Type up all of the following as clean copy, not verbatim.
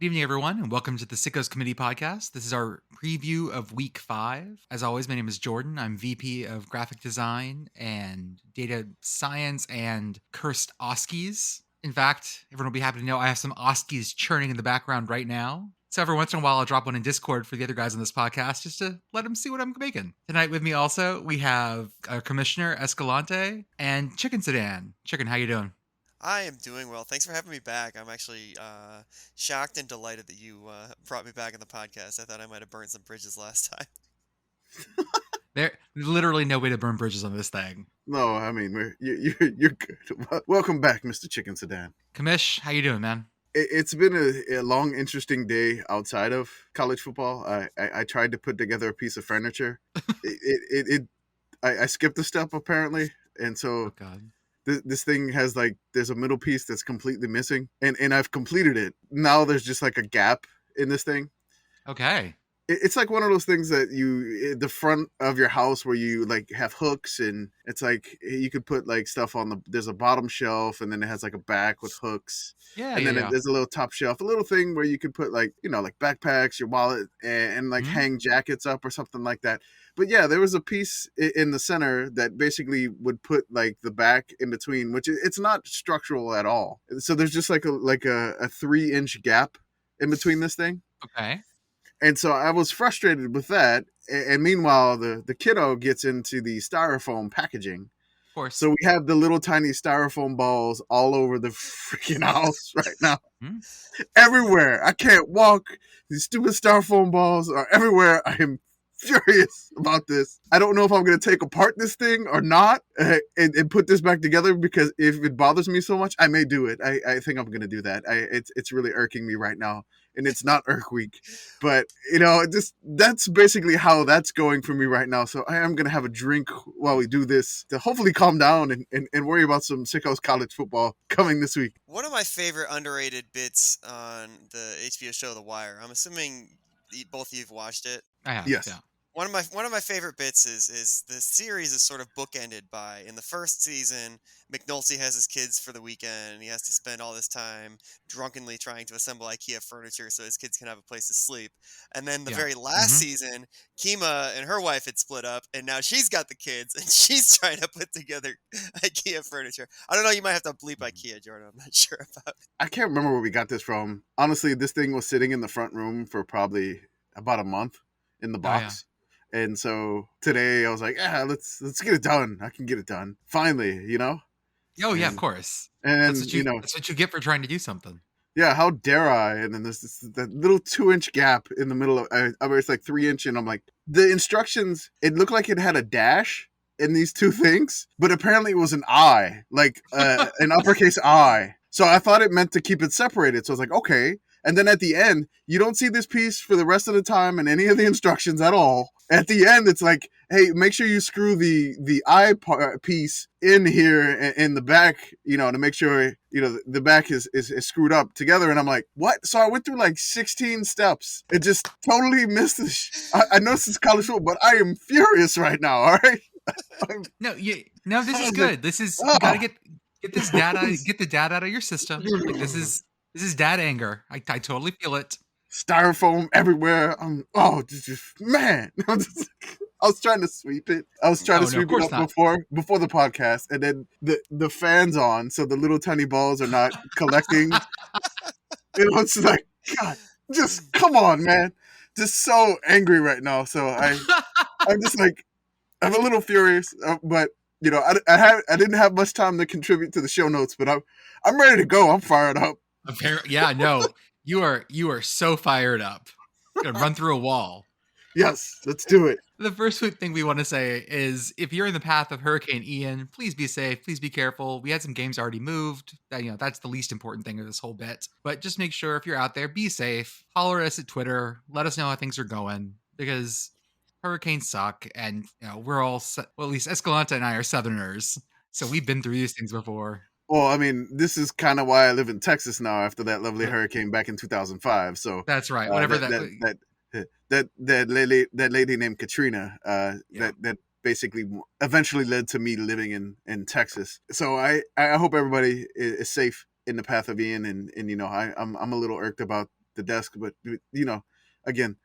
Good evening, everyone, and welcome to the Sickos Committee podcast. This is our preview of Week 5. As always, my name is Jordan. I'm VP of Graphic Design and Data Science and Cursed Oskies. In fact, everyone will be happy to know I have some Oskies churning in the background right now. So every once in a while, I'll drop one in Discord for the other guys on this podcast just to let them see what I'm making. Tonight with me also, we have our Commissioner, Escalante, and Chicken Sedan. Chicken, how you doing? I am doing well. Thanks for having me back. I'm actually shocked and delighted that you brought me back on the podcast. I thought I might have burned some bridges last time. There's literally no way to burn bridges on this thing. No, I mean, you're good. Welcome back, Mr. Chicken Sedan. Commish, how you doing, man? It's been a long, interesting day outside of college football. I tried to put together a piece of furniture. I skipped a step apparently, and so Oh, God. this thing has there's a middle piece that's completely missing, and I've completed it. Now there's just like a gap in this thing. Okay. It's like one of those things that the front of your house where you like have hooks, and it's like you could put like stuff on there's a bottom shelf, and then it has like a back with hooks. Yeah, And then yeah. there's a little top shelf, a little thing where you could put like backpacks, your wallet, and like hang jackets up or something like that. But yeah, there was a piece in the center that basically would put like the back in between, which it's not structural at all. So there's just like a 3-inch gap in between this thing. Okay. And so I was frustrated with that. And meanwhile, the kiddo gets into the styrofoam packaging. Of course. So we have the little tiny styrofoam balls all over the freaking house right now. Everywhere. I can't walk. These stupid styrofoam balls are everywhere. I am furious about this. I don't know if I'm going to take apart this thing or not and put this back together, because if it bothers me so much, I may do it. I think I'm going to do that. It's really irking me right now. And it's not Irk Week, but that's basically how that's going for me right now. So I am going to have a drink while we do this to hopefully calm down and worry about some Sickos college football coming this week. One of my favorite underrated bits on the HBO show The Wire. I'm assuming both of you've watched it. I have. Yes. Yeah. One of my favorite bits is the series is sort of bookended by, in the first season, McNulty has his kids for the weekend and he has to spend all this time drunkenly trying to assemble IKEA furniture so his kids can have a place to sleep. And then the very last season, Kima and her wife had split up and now she's got the kids and she's trying to put together IKEA furniture. I don't know, you might have to bleep IKEA, Jordan. I'm not sure about it. I can't remember where we got this from. Honestly, this thing was sitting in the front room for probably about a month in the box. And so today I was like, let's get it done. I can get it done. Finally, Oh, yeah, of course. And that's what you get for trying to do something. Yeah, how dare I? And then there's that little 2-inch gap in the middle of it's like 3-inch, and I'm like, the instructions, it looked like it had a dash in these two things, but apparently it was an I, like an uppercase I. So I thought it meant to keep it separated. So I was like, okay. And then at the end, you don't see this piece for the rest of the time in any of the instructions at all. At the end, it's like, hey, make sure you screw the eye piece in here in the back, to make sure, the back is screwed up together. And I'm like, what? So I went through like 16 steps. It just totally missed this. I know this is college football, but I am furious right now. All right. No, this is good. This is, you got to get this data, get the data out of your system. Like, this is dad anger. I totally feel it. Styrofoam everywhere. Man. I was trying to sweep it. I was trying to sweep it up before the podcast, and then the fan's on, so the little tiny balls are not collecting. It's like, God, just come on, man. Just so angry right now. So I'm just like, I'm a little furious, but I didn't have much time to contribute to the show notes, but I'm ready to go. I'm fired up. Yeah, no, you are so fired up. You're gonna run through a wall. Yes, let's do it. The first thing we want to say is, if you're in the path of Hurricane Ian, please be safe. Please be careful. We had some games already moved. That's the least important thing of this whole bit. But just make sure if you're out there, be safe. Holler at us at Twitter. Let us know how things are going, because hurricanes suck, and we're all well, at least Escalante and I are Southerners, so we've been through these things before. Well, I mean, this is kind of why I live in Texas now after that lovely hurricane back in 2005. So that's right. Whatever that lady named Katrina that basically eventually led to me living in Texas. So I hope everybody is safe in the path of Ian, and I'm a little irked about the desk. But again,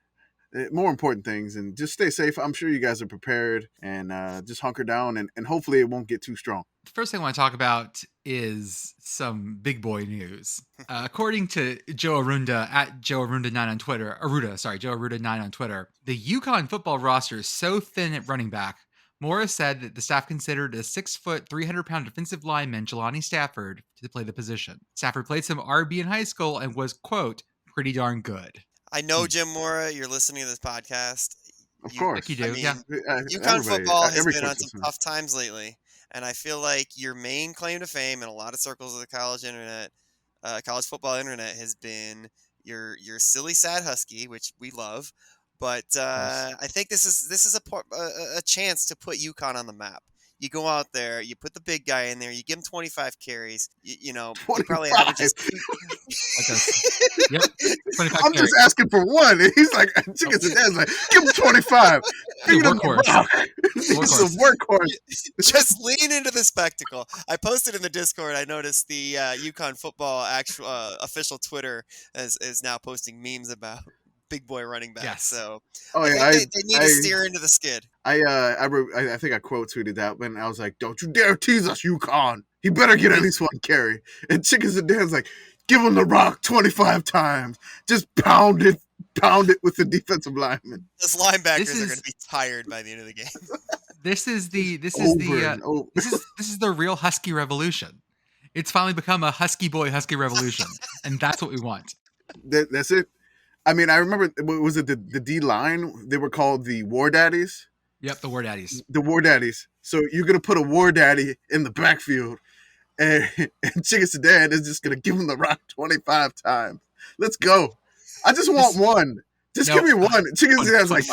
more important things, and just stay safe. I'm sure you guys are prepared, and just hunker down, and hopefully it won't get too strong. The first thing I want to talk about is some big boy news. According to Joe Arunda at Joe Arunda9 on Twitter, Joe Arunda9 on Twitter, the UConn football roster is so thin at running back. Morris said that the staff considered a 6-foot, 300-pound defensive lineman, Jelani Stafford, to play the position. Stafford played some RB in high school and was, quote, pretty darn good. I know, Jim Mora, you're listening to this podcast. Of course. Like you do, I mean, yeah. UConn football has every been coach on some listening. tough times lately, and I feel like your main claim to fame in a lot of circles of the college internet, college football internet, has been your silly sad husky, which we love. But I think this is a chance to put UConn on the map. You go out there, you put the big guy in there, you give him 25 carries. You probably averages. Yep. 25 I'm carries. just asking for one. And he's like, Chicken Sedan's like, give him 25. Feed him the rock. He's a workhorse. Just lean into the spectacle. I posted in the Discord. I noticed the UConn football actual official Twitter is now posting memes about big boy running back. Yes. So I they need to steer into the skid. I think I quote tweeted that when I was like, "Don't you dare tease us, UConn. He better get at least one carry." And Chicken Sedan's like, "Give him the rock 25 times. Just pound it with the defensive lineman." Those linebackers are going to be tired by the end of the game. This is the real Husky revolution. It's finally become a Husky revolution, and that's what we want. That's it. I mean, I remember, was it the D line? They were called the War Daddies. Yep, the War Daddies. The War Daddies. So you're gonna put a War Daddy in the backfield, and Chicken Sedan is just gonna give him the rock 25 times. Let's go. I just want one. Just give me one. Chicken Sedan's like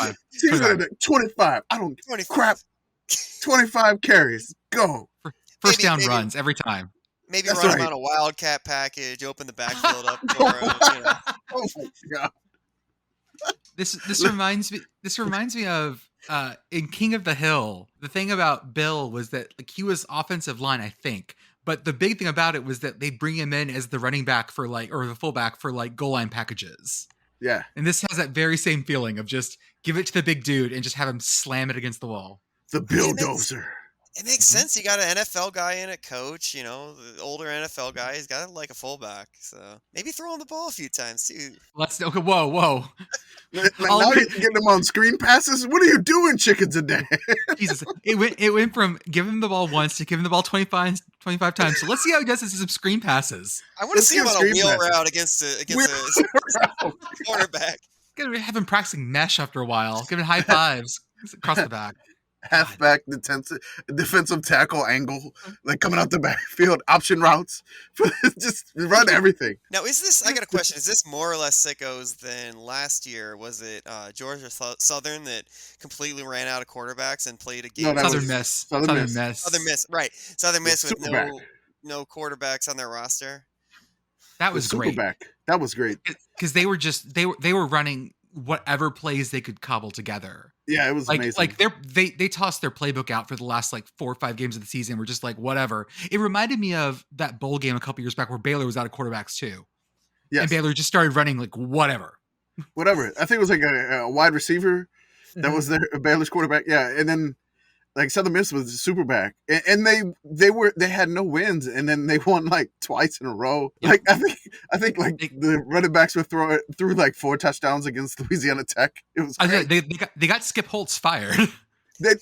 25. I don't 25. crap. 25 carries. Go. First down runs every time. Maybe run him on a Wildcat package. Open the backfield up for him. Oh my god. This reminds me of in King of the Hill. The thing about Bill was that he was offensive line, I think. But the big thing about it was that they'd bring him in as the running back or the fullback for goal line packages. Yeah. And this has that very same feeling of just give it to the big dude and just have him slam it against the wall. The Bulldozer. It makes sense. You got an NFL guy in at coach, the older NFL guy. He's got a fullback. So maybe throw him the ball a few times too. Okay, whoa. Now you're getting them on screen passes? What are you doing, Chicken Sedan? Jesus. It went from giving him the ball once to giving him the ball 25 times. So let's see how he does this in some screen passes. I want to see him on a wheel route against a quarterback. Gotta have him practicing mesh after a while, giving high fives across the back. Halfback defensive tackle angle, coming out the backfield, option routes, just run everything. Now, I got a question. Is this more or less sickos than last year? Was it Georgia Southern that completely ran out of quarterbacks and played a game? No, Southern Miss. Right. Southern Miss with Superback. no quarterbacks on their roster. That was great. That was great. Because they were running whatever plays they could cobble together. Yeah, it was amazing. They tossed their playbook out for the last 4 or 5 games of the season. We're just whatever. It reminded me of that bowl game a couple years back where Baylor was out of quarterbacks too. Yes. And Baylor just started running whatever. Whatever. I think it was a wide receiver that was their Baylor's quarterback. Yeah, and then Southern Miss was super back, and they had no wins, and then they won twice in a row. Yep. I think the running backs were threw 4 touchdowns against Louisiana Tech. It was great. They got Skip Holtz fired. Hey,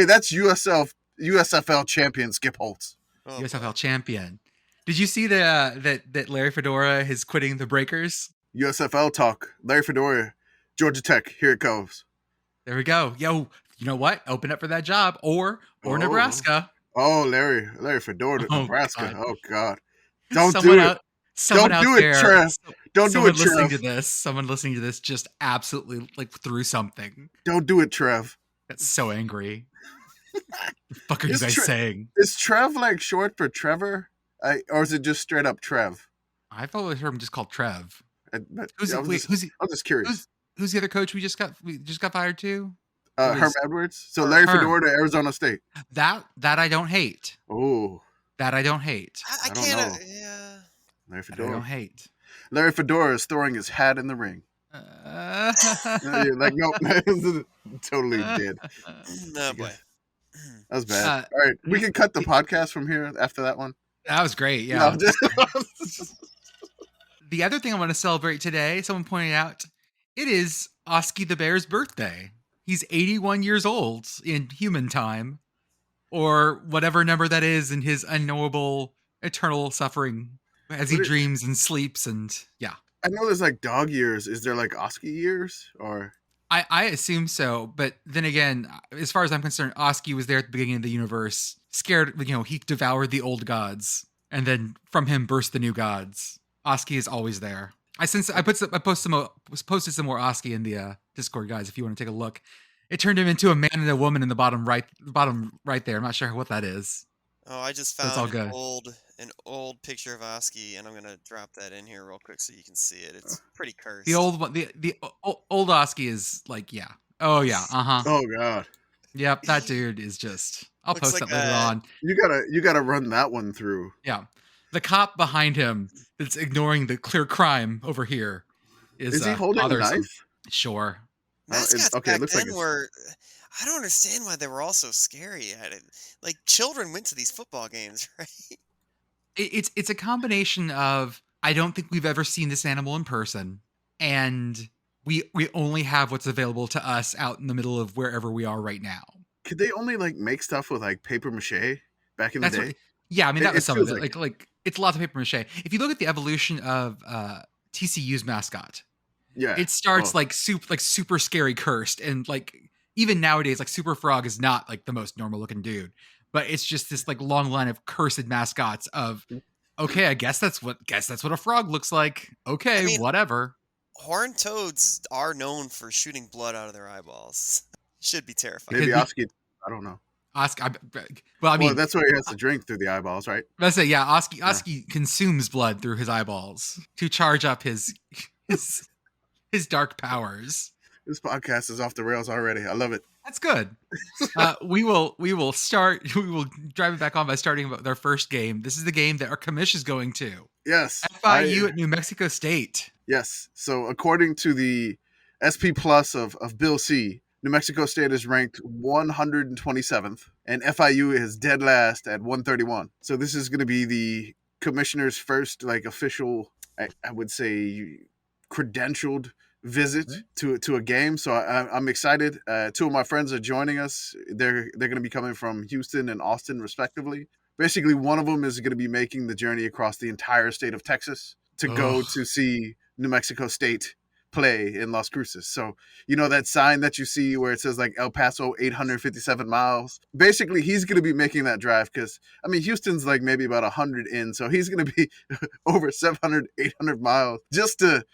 that's USFL champion Skip Holtz. Oh, USFL champion. Did you see that Larry Fedora is quitting the Breakers? USFL talk. Larry Fedora, Georgia Tech. Here it goes. There we go. Yo. You know what? Open up for that job or Nebraska. Oh, Larry Fedora, Nebraska. God. Oh God! Don't do it, Trev. Don't do it, Trev. Someone listening to this just absolutely threw something. Don't do it, Trev. That's so angry. What the fuck are you guys saying? Is Trev short for Trevor, or is it just straight up Trev? I've always heard him just called Trev. I'm just curious. Who's the other coach we just got fired to? Herm Edwards. So Larry Fedora to Arizona State. That I don't hate. Oh, that I don't hate. I can't. Yeah. Larry Fedora. I don't hate. Larry Fedora is throwing his hat in the ring. You're like, nope, totally did. No boy. That was bad. All right, we can cut the podcast from here after that one. That was great. Yeah. No, just, The other thing I want to celebrate today, someone pointed out, it is Oski the Bear's birthday. He's 81 years old in human time, or whatever number that is in his unknowable eternal suffering as he dreams and sleeps. And yeah. I know there's like dog years. Is there like Oski years or? I assume so, but then again, as far as I'm concerned, Oski was there at the beginning of the universe, scared, he devoured the old gods, and then from him burst the new gods. Oski is always there. I posted some more Oski in the Discord, guys, if you want to take a look. It turned him into a man and a woman in the bottom right there. I'm not sure what that is. Oh, I just found an old picture of Oski, and I'm gonna drop that in here real quick so you can see it. It's pretty cursed. The old one, the old Oski is like, yeah. Oh yeah, Oh god. Yep, that dude is just. I'll post that later on. You gotta run that one through. Yeah, the cop behind him that's ignoring the clear crime over here is he holding a knife? Sure. Mascots back then were. I don't understand why they were all so scary at it. Like, children went to these football games, right? It's a combination of, I don't think we've ever seen this animal in person, and we only have what's available to us out in the middle of wherever we are right now. Could they only like make stuff with like paper mache back in the day? Yeah, I mean that was some of it. Like it's lots of paper mache. If you look at the evolution of TCU's mascot, it starts like super scary cursed, and like even nowadays, like Super Frog is not like the most normal looking dude, but it's just this like long line of cursed mascots of, okay, I guess that's what a frog looks like. Okay, I mean, whatever. Horned toads are known for shooting blood out of their eyeballs. Should be terrifying. Maybe Oski, I don't know. Oski, I mean, that's why he has to drink through the eyeballs, right? That's it. Yeah, Oski consumes blood through his eyeballs to charge up his dark powers. This podcast is off the rails already. I love it. That's good. We will drive it back on by starting with our first game. This is the game that our commish is going to. Yes. FIU at New Mexico State. Yes. So according to the SP Plus of Bill C, New Mexico State is ranked 127th, and FIU is dead last at 131. So this is going to be the commissioner's first like official, I would say, credentialed visit to a game. So I'm excited. Two of my friends are joining us. They're going to be coming from Houston and Austin respectively. Basically, one of them is going to be making the journey across the entire state of Texas to go to see New Mexico State play in Las Cruces. So, that sign that you see where it says like El Paso 857 miles. Basically, he's going to be making that drive because, I mean, Houston's like maybe about 100 in. So he's going to be over 700, 800 miles just to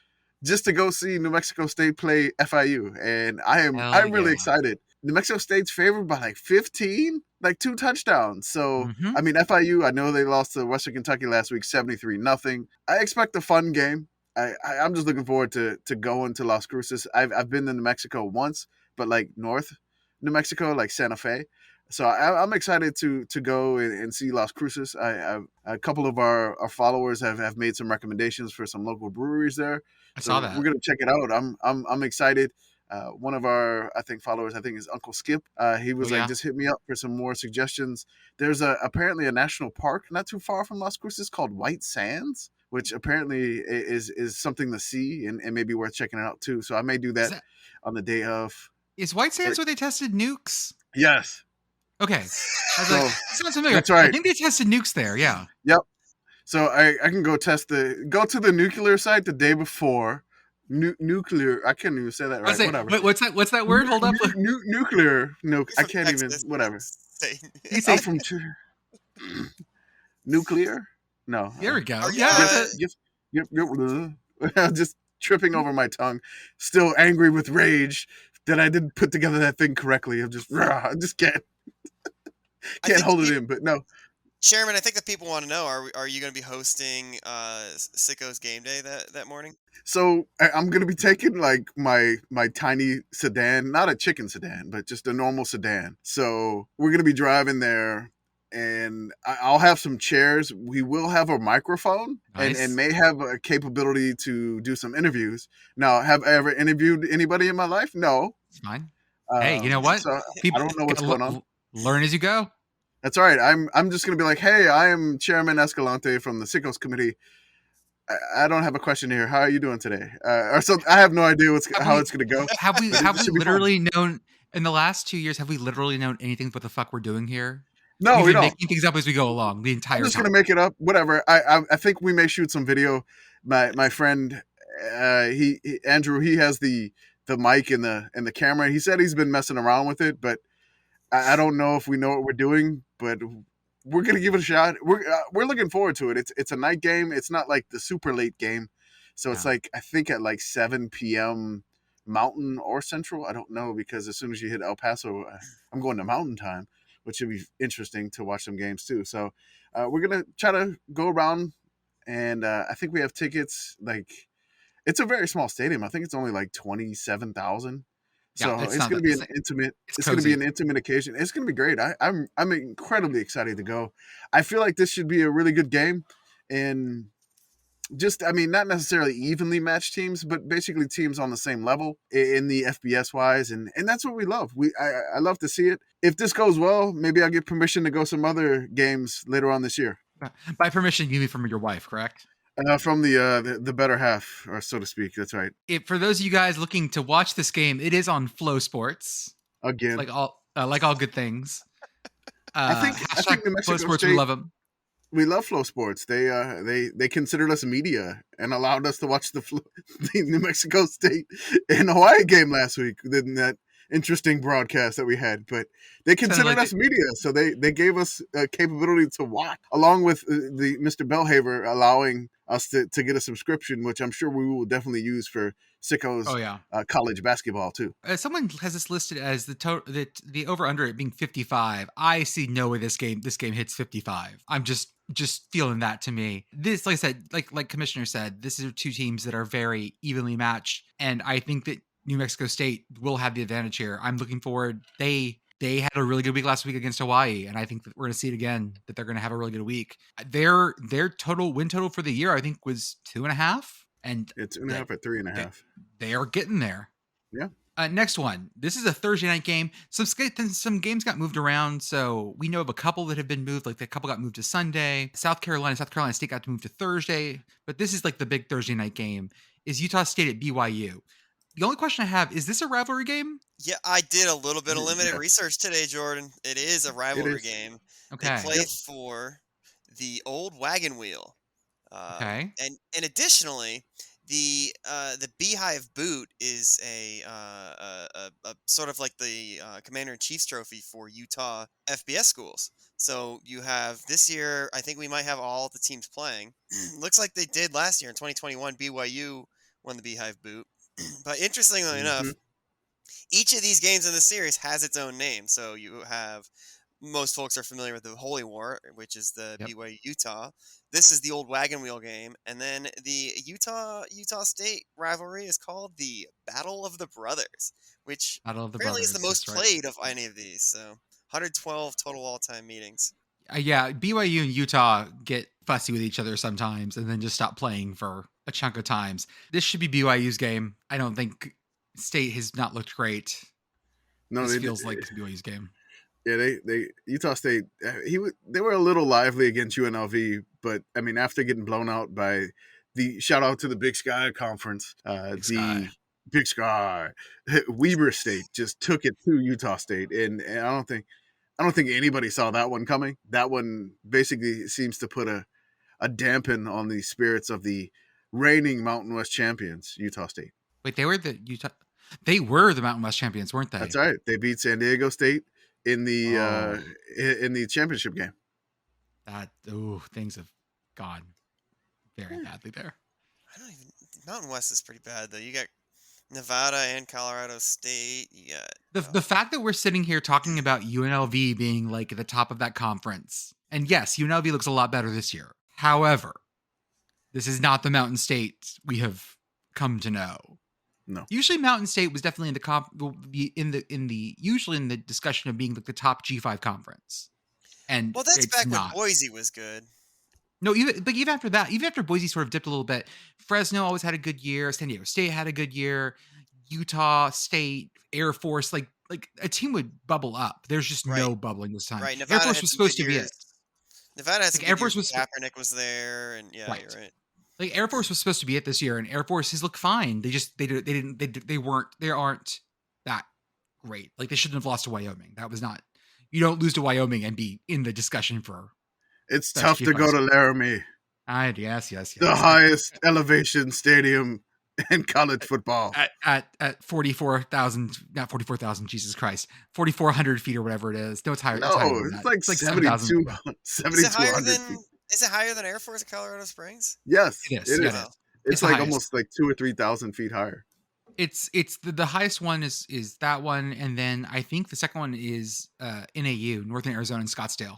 go see New Mexico State play FIU. And I'm really excited. New Mexico State's favored by like 15, like 2 touchdowns. So, I mean, FIU, I know they lost to Western Kentucky last week, 73-0. I expect a fun game. I'm just looking forward to going to Las Cruces. I've been to New Mexico once, but like North New Mexico, like Santa Fe. So I'm excited to go and see Las Cruces. A couple of our followers have made some recommendations for some local breweries there. I saw that. We're gonna check it out. I'm excited. One of our followers is Uncle Skip. He was just hit me up for some more suggestions. There's apparently a national park not too far from Las Cruces called White Sands, which apparently is something to see and maybe worth checking it out too. So I may do that on the day of. Is White Sands where they tested nukes? Yes. Okay. Sounds familiar. That's right. I think they tested nukes there. Yeah. Yep. So I can go to the nuclear site the day before. Nuclear. I can't even say that right. Whatever. What's that word? Hold up. Nuclear. No, I can't Texas. even. Whatever. I'm from nuclear. No. There we go. Just tripping over my tongue. Still angry with rage that I didn't put together that thing correctly. I just can't hold it in. But no. Chairman, I think that people want to know: are you going to be hosting Sickos game day that morning? So I'm going to be taking like my tiny sedan, not a chicken sedan, but just a normal sedan. So we're going to be driving there, and I'll have some chairs. We will have a microphone Nice. and may have a capability to do some interviews. Now, have I ever interviewed anybody in my life? No. It's fine. Hey, you know what? So I People don't know what's going on. learn as you go. That's all right. I'm just going to be like, hey, I am Chairman Escalante from the Sickos Committee. I don't have a question here. How are you doing today? Or so I have no idea how it's going to go. Have we But it should be literally known in the last 2 years? Have we literally known anything what the fuck we're doing here? No, We've we been don't. making things up as we go along the entire I'm just time. gonna make it up. Whatever. I think we may shoot some video. My friend, Andrew, he has the mic and the camera. He said he's been messing around with it, but I don't know if we know what we're doing. But we're gonna give it a shot. We're looking forward to it. It's a night game. It's not like the super late game, so it's like I think at like 7 p.m. Mountain or Central. I don't know because as soon as you hit El Paso, I'm going to Mountain Time, which should be interesting to watch some games too. So we're going to try to go around, and I think we have tickets. Like, it's a very small stadium. I think it's only like 27,000. So it's going to be an intimate. It's going to be an intimate occasion. It's going to be great. I'm incredibly excited to go. I feel like this should be a really good game, and just, I mean, not necessarily evenly matched teams, but basically teams on the same level in the FBS wise. And that's what we love. I love to see it. If this goes well, maybe I'll get permission to go some other games later on this year. By permission, you mean from your wife, correct? From the better half, or so to speak. That's right. For those of you guys looking to watch this game, it is on Flow Sports. Again. Like all good things. I think New Mexico Flow Sports, State, we love them. We love Flow Sports. They considered us media and allowed us to watch the New Mexico State and Hawaii game last week in that interesting broadcast that we had. But they considered us media, so they gave us a capability to watch, along with the Mr. Bellhaver allowing us to get a subscription, which I'm sure we will definitely use for Sickos college basketball too. Someone has this listed as the over under it being 55. I see no way this game hits 55. I'm just feeling that to me. This, like I said, like Commissioner said, this is two teams that are very evenly matched, and I think that New Mexico State will have the advantage here. I'm looking forward. They had a really good week last week against Hawaii, and I think that we're going to see it again, that they're going to have a really good week. Their total win total for the year, I think, was 2.5. And it's 2.5 at 3.5. They are getting there. Yeah. Next one. This is a Thursday night game. Some games got moved around, so we know of a couple that have been moved. Like, the couple got moved to Sunday. South Carolina State got to move to Thursday. But this is like the big Thursday night game. Is Utah State at BYU? The only question I have, is this a rivalry game? Yeah, I did a little bit of limited research today, Jordan. It is a rivalry game. Okay. They play for the old wagon wheel. Okay. And additionally, the Beehive boot is a sort of like the Commander-in-Chief's trophy for Utah FBS schools. So you have this year, I think we might have all the teams playing. Looks like they did last year in 2021. BYU won the Beehive boot. But interestingly enough, each of these games in the series has its own name. So you have, most folks are familiar with the Holy War, which is the BYU Utah. This is the old wagon wheel game. And then the Utah State rivalry is called the Battle of the Brothers, which apparently is the most played of any of these. So 112 total all-time meetings. Yeah, BYU and Utah get fussy with each other sometimes and then just stop playing for a chunk of times. This should be BYU's game. I don't think State has not looked great. No, this feels like BYU's game. Yeah, they Utah State. They were a little lively against UNLV, but I mean, after getting blown out by the shout out to the Big Sky Conference, Big Sky, Weber State just took it to Utah State, and I don't think anybody saw that one coming. That one basically seems to put a dampen on the spirits of the reigning Mountain West champions, Utah State. Wait, they were the Mountain West champions, weren't they? That's right. They beat San Diego State in the championship game. Things have gone very badly there. Mountain West is pretty bad though. You got Nevada and Colorado State. You got the fact that we're sitting here talking about UNLV being like at the top of that conference, and yes, UNLV looks a lot better this year. However, this is not the Mountain State we have come to know. No. Usually, Mountain State was definitely usually in the discussion of being like the top G5 conference, And Well, that's it's back when not. Boise was good. No, even after that, even after Boise sort of dipped a little bit, Fresno always had a good year. San Diego State had a good year. Utah State, Air Force, like a team would bubble up. There's just Right. no bubbling this time. Right. Air Nevada Force had was some good supposed to be years. it. Nevada had some Like Air good years Force when was Kaepernick was there, and yeah, right. you're right. Like Air Force was supposed to be it this year, and Air Force has looked fine. They aren't that great. Like they shouldn't have lost to Wyoming. That was not. You don't lose to Wyoming and be in the discussion for. It's best tough to go to Laramie, Yes. the highest elevation stadium in college football. At 44,000, not 44,000. Jesus Christ, 4,400 feet or whatever it is. No, it's higher. No, it's higher than that. it's like 7,000. 7,200 feet. Is it higher than Air Force at Colorado Springs? Yes, It is. it Yeah, is. it is. It's the like highest. almost like 2,000 or 3,000 feet higher. It's the highest one is that one, and then I think the second one is NAU, Northern Arizona, and Scottsdale.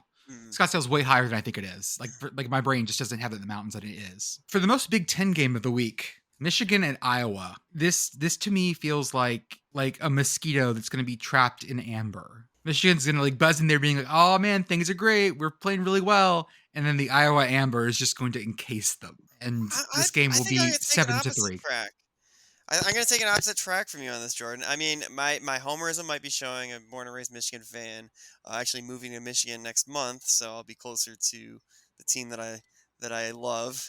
Scottsdale's way higher than I think it is. Like my brain just doesn't have it in the mountains that it is. For the most Big Ten game of the week, Michigan and Iowa. This to me feels like a mosquito that's going to be trapped in amber. Michigan's going to like buzz in there being like, oh man, things are great. We're playing really well. And then the Iowa amber is just going to encase them. And this game will be 7-3. I'm going to take an opposite track from you on this, Jordan. I mean, my homerism might be showing. I'm a born and raised Michigan fan. Actually moving to Michigan next month, so I'll be closer to the team that I love.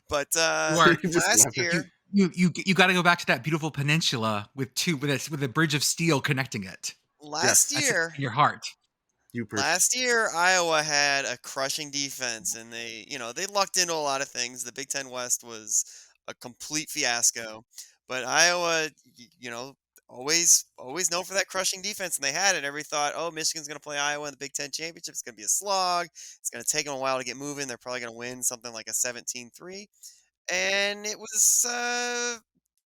But last year, you got to go back to that beautiful peninsula with a bridge of steel connecting it. Last year, in your heart. Last year, Iowa had a crushing defense, and they lucked into a lot of things. The Big Ten West was a complete fiasco, but Iowa, always known for that crushing defense, and they had it. Everybody thought, oh, Michigan's going to play Iowa in the Big Ten Championship. It's going to be a slog. It's going to take them a while to get moving. They're probably going to win something like a 17-3, and it was 49-0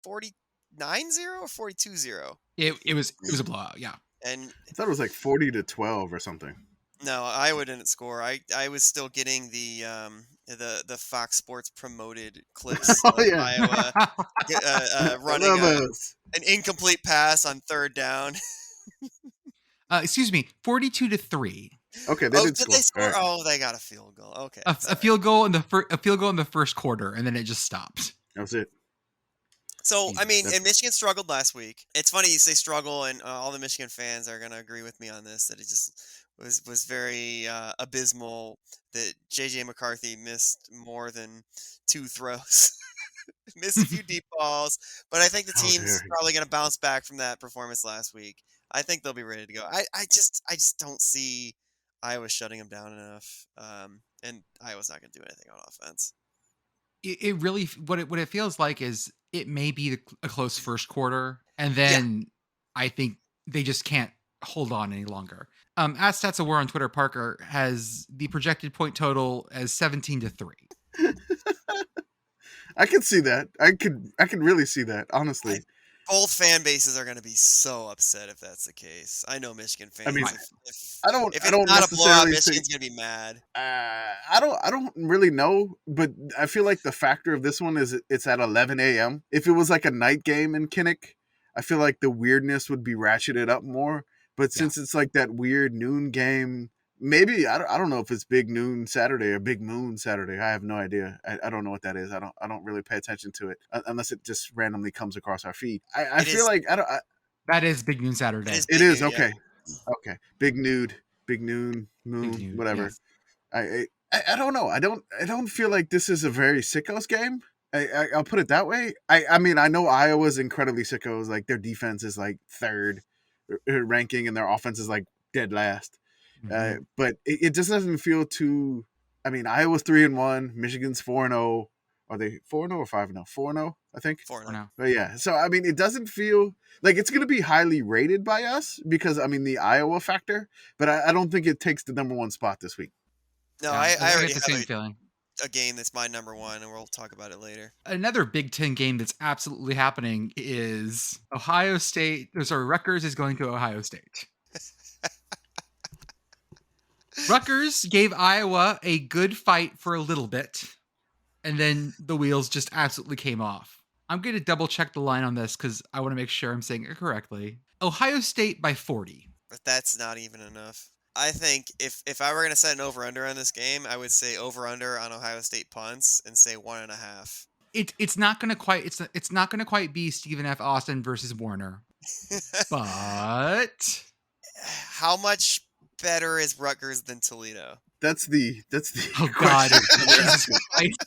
or 42-0. It was a blowout, yeah. And I thought it was like 40-12 or something. No, Iowa didn't score. I was still getting the Fox Sports promoted clips of Iowa running an incomplete pass on third down. Excuse me, 42-3. Okay, did they score? Right. Oh, they got a field goal. Okay, a field goal in the first quarter, and then it just stopped. That was it. So, I mean, and Michigan struggled last week. It's funny you say struggle, and all the Michigan fans are going to agree with me on this, that it just was very abysmal that J.J. McCarthy missed more than 2 throws. Missed a few deep balls, but I think the team's probably going to bounce back from that performance last week. I think they'll be ready to go. I just don't see Iowa shutting them down enough, and Iowa's not going to do anything on offense. It really, what it feels like is it may be a close first quarter, and then I think they just can't hold on any longer. At Stats of War on Twitter, Parker has the projected point total as 17-3. I can see that. I can really see that, honestly. Both fan bases are going to be so upset if that's the case. I know Michigan fans. I mean, if it's not a blowout, Michigan's going to be mad. I don't really know, but I feel like the factor of this one is it's at 11 a.m. If it was like a night game in Kinnick, I feel like the weirdness would be ratcheted up more. But since it's like that weird noon game, maybe I don't know if it's Big Noon Saturday or Big Moon Saturday. I have no idea. I don't know what that is. I don't really pay attention to it unless it just randomly comes across our feed. I feel like that is Big Noon Siturday. It is okay. Yeah. Okay, Big Noon, Moon, whatever. Yes. I don't know. I don't feel like this is a very Sickos game. I'll put it that way. I mean, I know Iowa's incredibly Sickos. Like their defense is like third ranking and their offense is like dead last. Mm-hmm. But it just doesn't feel too. I mean, Iowa's 3-1, Michigan's 4-0. Are they 4-0 or 5-0? 4-0, I think. 4-0. But yeah, so I mean, it doesn't feel like it's going to be highly rated by us because I mean the Iowa factor. But I don't think it takes the number 1 spot this week. No, I already have the same feeling. A game that's my number 1, and we'll talk about it later. Another Big Ten game that's absolutely happening is Ohio State. Rutgers is going to Ohio State. Rutgers gave Iowa a good fight for a little bit, and then the wheels just absolutely came off. I'm going to double check the line on this because I want to make sure I'm saying it correctly. Ohio State by 40. But that's not even enough. I think if I were going to set an over-under on this game, I would say over-under on Ohio State punts and say 1.5. It's not gonna quite be Stephen F. Austin versus Warner, but How much better is Rutgers than Toledo? That's the oh god, question. Jesus Christ.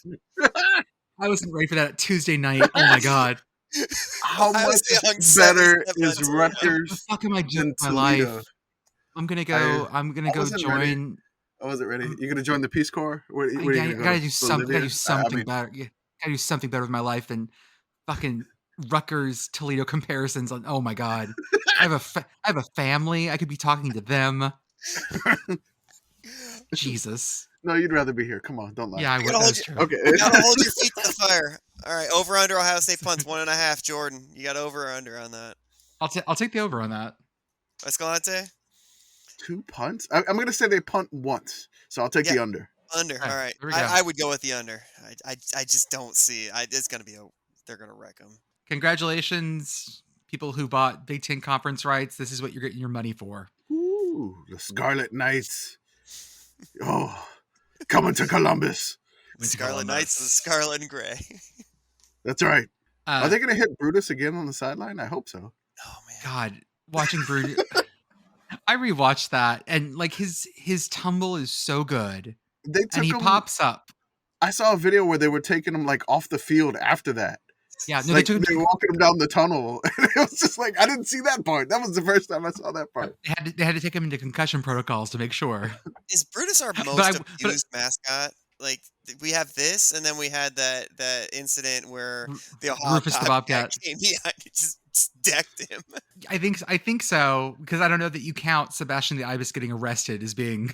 I wasn't ready for that Tuesday night. Oh my god, How Ohio much State hung better 77 on is Toledo. what Rutgers the fuck am I doing than with my Toledo? life? I'm gonna go I wasn't ready. join. I wasn't ready. You gonna join the Peace Corps? What are you I gonna gotta go do to something. Gotta Bolivia? do something I mean, better. Yeah, gotta do something better with my life than fucking Rutgers Toledo comparisons. On oh my god, I have a family. I could be talking to them. Jesus. no, you'd rather be here. Come on, don't lie. Yeah, I You would. gotta hold That's true. Okay. You gotta hold your feet to the fire. All right, over under Ohio State punts 1.5. Jordan, you got over or under on that? I'll take the over on that. Escalante, 2 punts? I'm gonna say they punt once, so I'll take the under. under. Okay, All right, there we go. I would go with the under. I just don't see. It's gonna be they're gonna wreck them. Congratulations, people who bought Big Ten conference rights. This is what you're getting your money for. Ooh, the Scarlet Knights. Oh, coming to Columbus. The Scarlet Knights and the Scarlet and Gray. That's right. Are Uh, they gonna hit Brutus again on the sideline? I hope so. Oh man. God, watching Bruce. I rewatched that, and like his tumble is so good, They and took he him. pops up. I saw a video where they were taking him like off the field after that. Yeah, no, Like they they were walking him down the tunnel. And it was just like I didn't see that part. That was the first time I saw that part. they had to take him into concussion protocols to make sure. Is Brutus our most I- but- abused mascot? Like we have this, and then we had that incident where the Ohio Rufus the Bobcat. came behind and just decked him. I think so, because I don't know that you count Sebastian the Ibis getting arrested as being.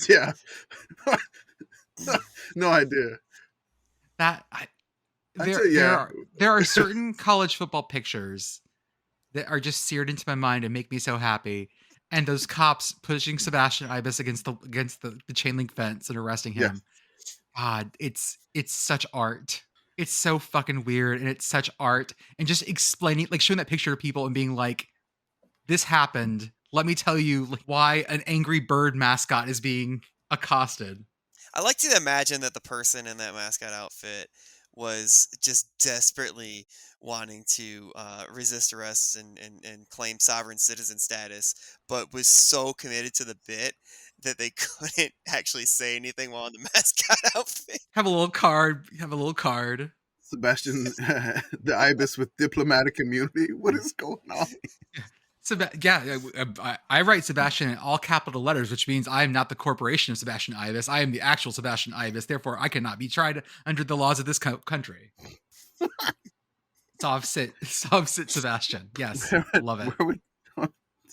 Yeah. No idea. That I'd say, yeah. there are certain college football pictures that are just seared into my mind and make me so happy. And those cops pushing Sebastian Ibis against the chain link fence and arresting him. God, it's such art. It's so fucking weird, and it's such art. And just explaining, like showing that picture to people and being like, "This happened. Let me tell you like, why an angry bird mascot is being accosted." I like to imagine that the person in that mascot outfit was just desperately wanting to resist arrest and claim sovereign citizen status, but was so committed to the bit that they couldn't actually say anything while in the mascot outfit. Have a little card. Sebastian the Ibis with diplomatic immunity. What is going on? I write Sebastian in all capital letters, which means I am not the corporation of Sebastian Ibis. I am the actual Sebastian Ibis. Therefore, I cannot be tried under the laws of this country. Soft sit Sebastian. Yes, love it.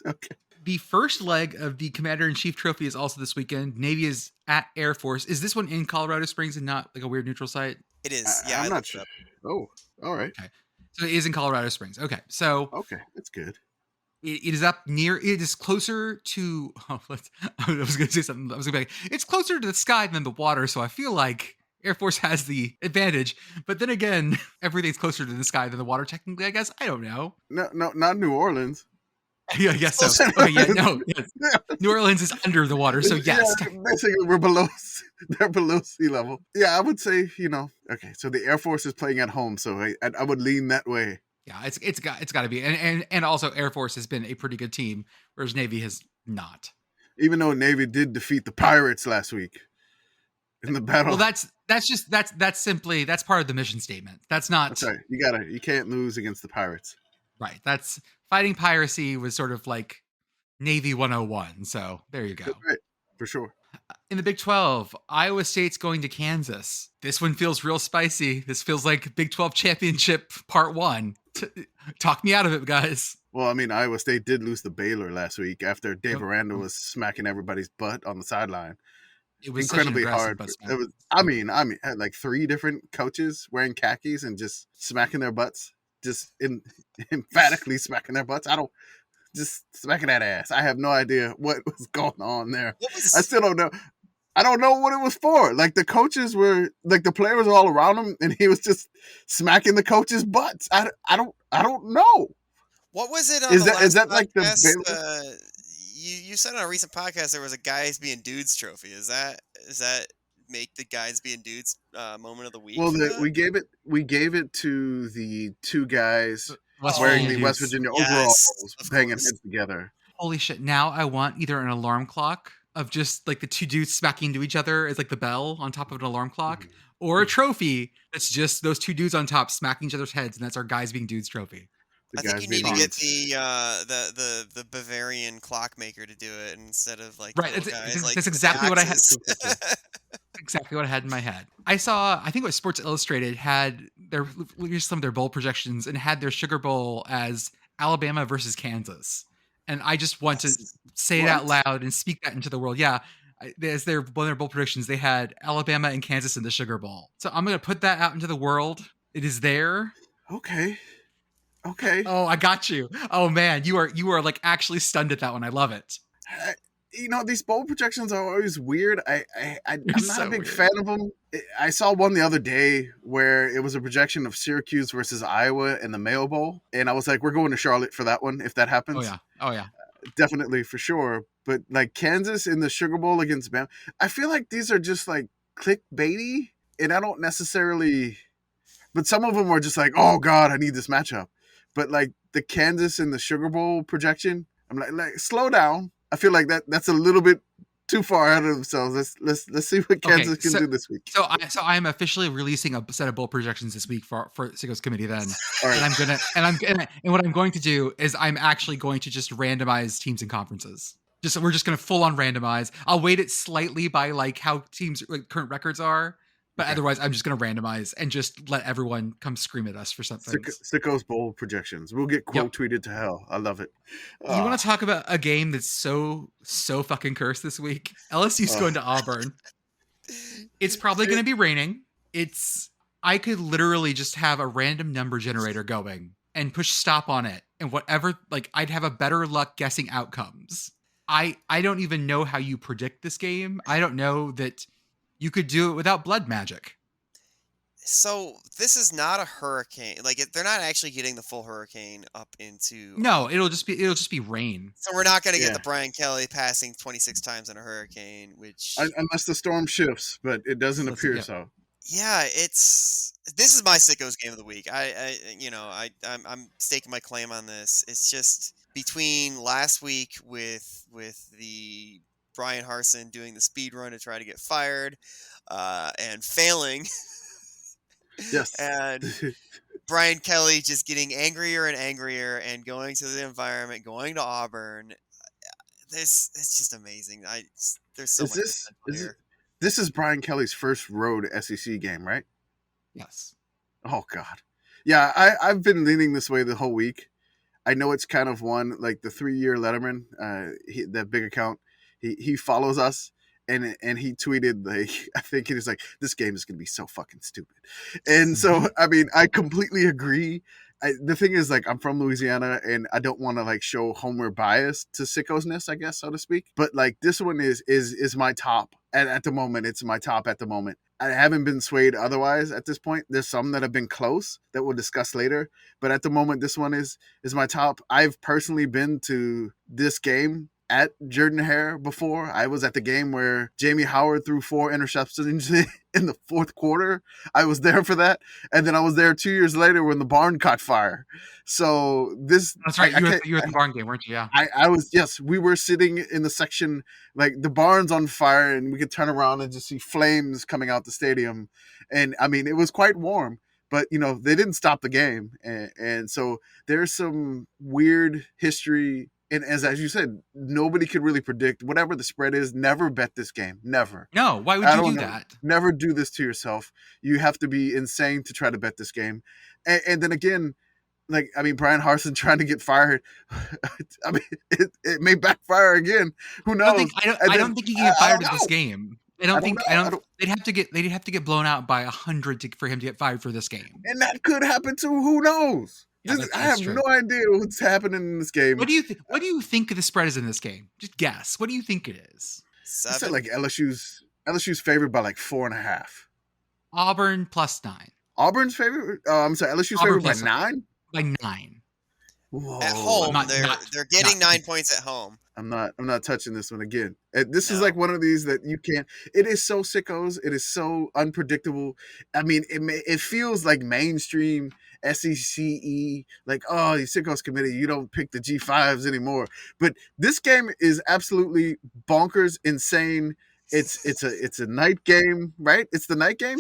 Okay. The first leg of the Commander-in-Chief Trophy is also this weekend. Navy is at Air Force. Is this one in Colorado Springs and not like a weird neutral site? It is. Yeah, I'm not sure. Oh, all right. Okay. So it is in Colorado Springs. Okay. So Okay, that's good. it is up near, it is closer to, I was going to say something. I was going to be like, it's closer to the sky than the water. So I feel like Air Force has the advantage. But then again, everything's closer to the sky than the water, technically, I guess. I don't know. No, not New Orleans. Yeah, I guess so. Okay, yeah, no. Yes. New Orleans is under the water. So yes. Yeah, basically they're below sea level. Yeah, I would say, okay, so the Air Force is playing at home, so I would lean that way. Yeah, it's got to be. And also Air Force has been a pretty good team, whereas Navy has not. Even though Navy did defeat the Pirates last week in the battle. Well, that's simply part of the mission statement. That's not. That's right. You can't lose against the Pirates. Right. That's fighting piracy was sort of like Navy 101. So there you go. That's right, for sure. In the Big 12, Iowa State's going to Kansas. This one feels real spicy. This feels like Big 12 championship part 1. Talk me out of it, guys. Well, I mean, Iowa State did lose to Baylor last week after Dave Aranda was smacking everybody's butt on the sideline. It was incredibly hard. Butt It was. I mean, had like 3 different coaches wearing khakis and just smacking their butts, just emphatically smacking their butts. Just smacking that ass. I have no idea what was going on there. I still don't know. I don't know what it was for. Like the coaches were, like the players were all around him, and he was just smacking the coaches' butts. I don't know. What was it on Is the that last like the podcast? you said on a recent podcast there was a guys being dudes trophy. Is that make the guys being dudes moment of the week? Well, for that? we gave it to the two guys West wearing Virginia the West dudes. Virginia Yes, overalls, of banging course. heads together. Holy shit! Now I want either an alarm clock of just like the two dudes smacking into each other as like the bell on top of an alarm clock, or a trophy that's just those two dudes on top smacking each other's heads, and that's our guys being dudes trophy. The I think guys you need being to get dudes. the Bavarian clockmaker to do it instead of like Right, little that's- guys like that's with exactly what I had. axes. Exactly what I had in my head. I think it was Sports Illustrated had some of their bowl projections and had their Sugar Bowl as Alabama versus Kansas. And I just want to say it out loud and speak that into the world. Yeah, as one of their bowl predictions, they had Alabama and Kansas in the Sugar Bowl. So I'm going to put that out into the world. It is there. Okay. Oh, I got you. Oh man, you are like actually stunned at that one. I love it. These bowl projections are always weird. I'm not so a big weird. fan of them. I saw one the other day where it was a projection of Syracuse versus Iowa in the Mayo Bowl, and I was like, we're going to Charlotte for that one if that happens. Oh yeah. Definitely for sure. But like Kansas in the Sugar Bowl against Bama, I feel like these are just like clickbaity, and I don't necessarily. But some of them are just like, oh god, I need this matchup. But like the Kansas in the Sugar Bowl projection, I'm like slow down. I feel like that's a little bit too far out of themselves. Let's see what Kansas can do this week. So I'm officially releasing a set of bowl projections this week for Sickos Committee. Then, All right. and what I'm going to do is I'm actually going to just randomize teams and conferences. We're just going to full on randomize. I'll weight it slightly by like how teams like, current records are. But otherwise, I'm just going to randomize and just let everyone come scream at us for something. Sickos Bowl projections. We'll get quote tweeted to hell. I love it. You want to talk about a game that's so fucking cursed this week? LSU's going to Auburn. It's probably going to be raining. I could literally just have a random number generator going and push stop on it. And whatever, like, I'd have a better luck guessing outcomes. I don't even know how you predict this game. I don't know that you could do it without blood magic. So this is not a hurricane. Like they're not actually getting the full hurricane up into. No, it'll just be rain. So we're not going to get the Brian Kelly passing 26 times in a hurricane, which unless the storm shifts, but it doesn't appear so. Yeah, this is my Sickos game of the week. I'm staking my claim on this. It's just between last week with the Brian Harsin doing the speed run to try to get fired, and failing. Yes. And Brian Kelly just getting angrier and angrier and going to the environment, going to Auburn. It's just amazing. There's so much potential here. This is Brian Kelly's first road SEC game, right? Yes. Oh God. Yeah, I've been leaning this way the whole week. I know it's kind of one like the 3-year Letterman, that big account. He follows us, and he tweeted like, I think it is like, this game is gonna be so fucking stupid. And so I mean, I completely agree. The thing is, like, I'm from Louisiana, and I don't want to like show Homer bias to Sickosness, I guess, so to speak. But like this one is my top at the moment. It's my top at the moment. I haven't been swayed otherwise at this point. There's some that have been close that we'll discuss later, but at the moment, this one is my top. I've personally been to this game at Jordan-Hare before. I was at the game where Jamie Howard threw 4 interceptions in the fourth quarter. I was there for that. And then I was there 2 years later when the barn caught fire. So this... That's right. You were at the barn game, weren't you? Yeah. I was, yes. We were sitting in the section, like the barn's on fire, and we could turn around and just see flames coming out the stadium. And I mean, it was quite warm. But, you know, they didn't stop the game. And so there's some weird history. And as you said, nobody could really predict whatever the spread is. Never bet this game. Never. No, why would you do that? Never do this to yourself. You have to be insane to try to bet this game. And then again, like, I mean, Brian Harsin trying to get fired. I mean, it may backfire again. Who knows? I don't think he can get fired at this game. They'd have to get blown out by 100 for him to get fired for this game. And that could happen too. Who knows? Yeah, I have no idea what's happening in this game. What do you think the spread is in this game? Just guess. What do you think it is? 7. I said like LSU's favored by like 4.5. Auburn +9. Auburn's favorite. I'm sorry, LSU's Auburn favored by 9. By 9. Whoa. At home, not- they're getting not- 9 points at home. I'm not touching this one again. This is No. like one of these that you can't. It is so sickos. It is so unpredictable. I mean, it feels like mainstream SECE. Like, oh, the sickos committee, you don't pick the G5s anymore. But this game is absolutely bonkers, insane. It's a night game, right? It's the night game,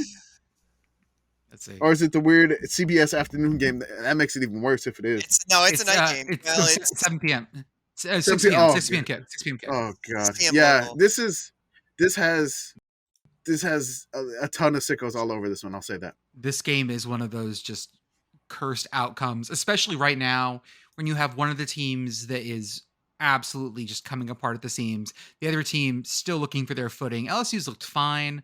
Let's see. or is it the weird CBS afternoon game? That makes it even worse if it is. It's a night game. It's Well, 7 p.m. 6 7 p.m. oh, 6 p.m. kick. 6 p.m. kick. Oh god, 6 p.m. yeah. local. This has a ton of sickos all over this one. I'll say that. This game is one of those just cursed outcomes, especially right now when you have one of the teams that is absolutely just coming apart at the seams. The other team still looking for their footing. LSU's looked fine,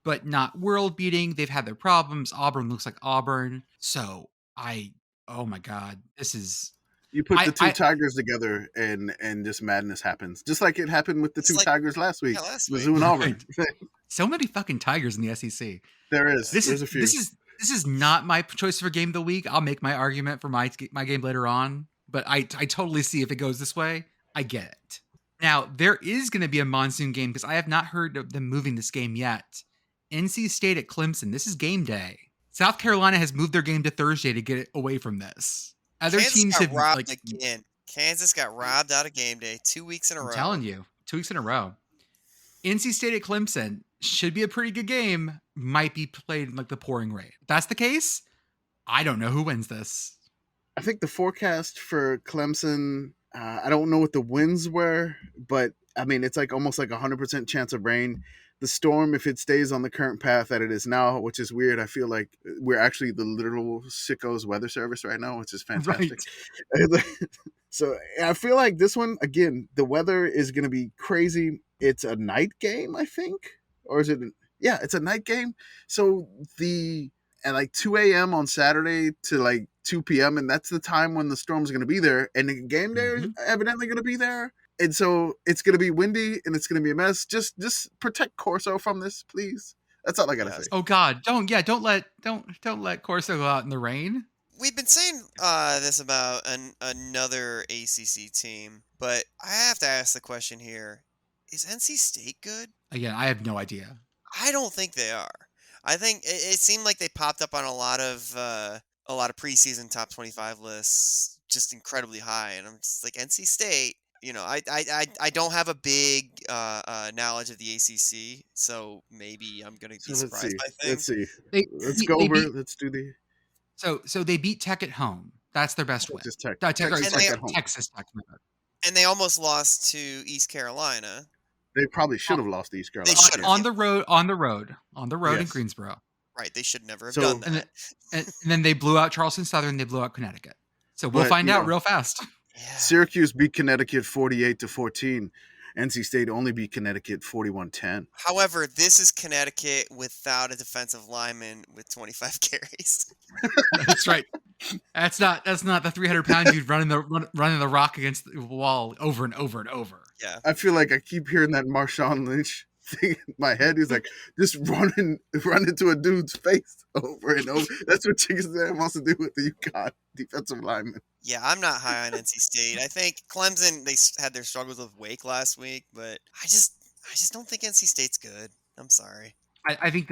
but not world beating. They've had their problems. Auburn looks like Auburn. So oh my God, this is. You put the two Tigers together and just madness happens. Just like it happened with the two Tigers last week. Yeah, last Mizzou week. and Auburn. So many fucking Tigers in the SEC. There is. There's a few. This is not my choice for game of the week. I'll make my argument for my game later on, but I totally see if it goes this way. I get it. Now, there is going to be a monsoon game because I have not heard of them moving this game yet. NC State at Clemson. This is game day. South Carolina has moved their game to Thursday to get it away from this. Other Kansas teams got have robbed again. Kansas got robbed out of game day 2 weeks in a row. I'm telling you, 2 weeks in a row. NC State at Clemson should be a pretty good game. Might be played in like the pouring rain. If that's the case, I don't know who wins this. I think the forecast for Clemson, I don't know what the winds were, but I mean, it's like almost like 100% chance of rain. The storm, if it stays on the current path that it is now, which is weird, I feel like we're actually the literal sickos weather service right now, which is fantastic. Right. So I feel like this one, again, the weather is going to be crazy. It's a night game, I think. Or is it? Yeah, it's a night game. So at like 2 a.m. on Saturday to like 2 p.m., and that's the time when the storm's going to be there. And the game day is evidently going to be there. And so it's going to be windy and it's going to be a mess. Just protect Corso from this, please. That's all I got to say. Oh God, don't let Corso go out in the rain. We've been saying this about another ACC team, but I have to ask the question here. Is NC State good? Again, I have no idea. I don't think they are. I think it seemed like they popped up on a lot of preseason top 25 lists just incredibly high. And I'm just like, NC State, you know, I don't have a big knowledge of the ACC, so maybe I'm going to be surprised by things. Let's see. Let's go over. Let's do the. So they beat Tech at home. That's their best win. Texas Tech. And they almost lost to East Carolina. They probably should have lost to East Carolina. On the road in Greensboro. Right, they should never have done that. And then they blew out Charleston Southern. They blew out Connecticut. So we'll find out real fast. Yeah. Syracuse beat Connecticut 48-14. NC State only beat Connecticut 41-10. However, this is Connecticut without a defensive lineman with 25 carries. That's right. That's not the 300-pound dude running the rock against the wall over and over and over. Yeah. I feel like I keep hearing that Marshawn Lynch thing in my head. He's like, just run into a dude's face over and over. That's what Chicken Sam wants to do with the UConn defensive lineman. Yeah, I'm not high on NC State. I think Clemson, they had their struggles with Wake last week, but I just don't think NC State's good. I'm sorry. I think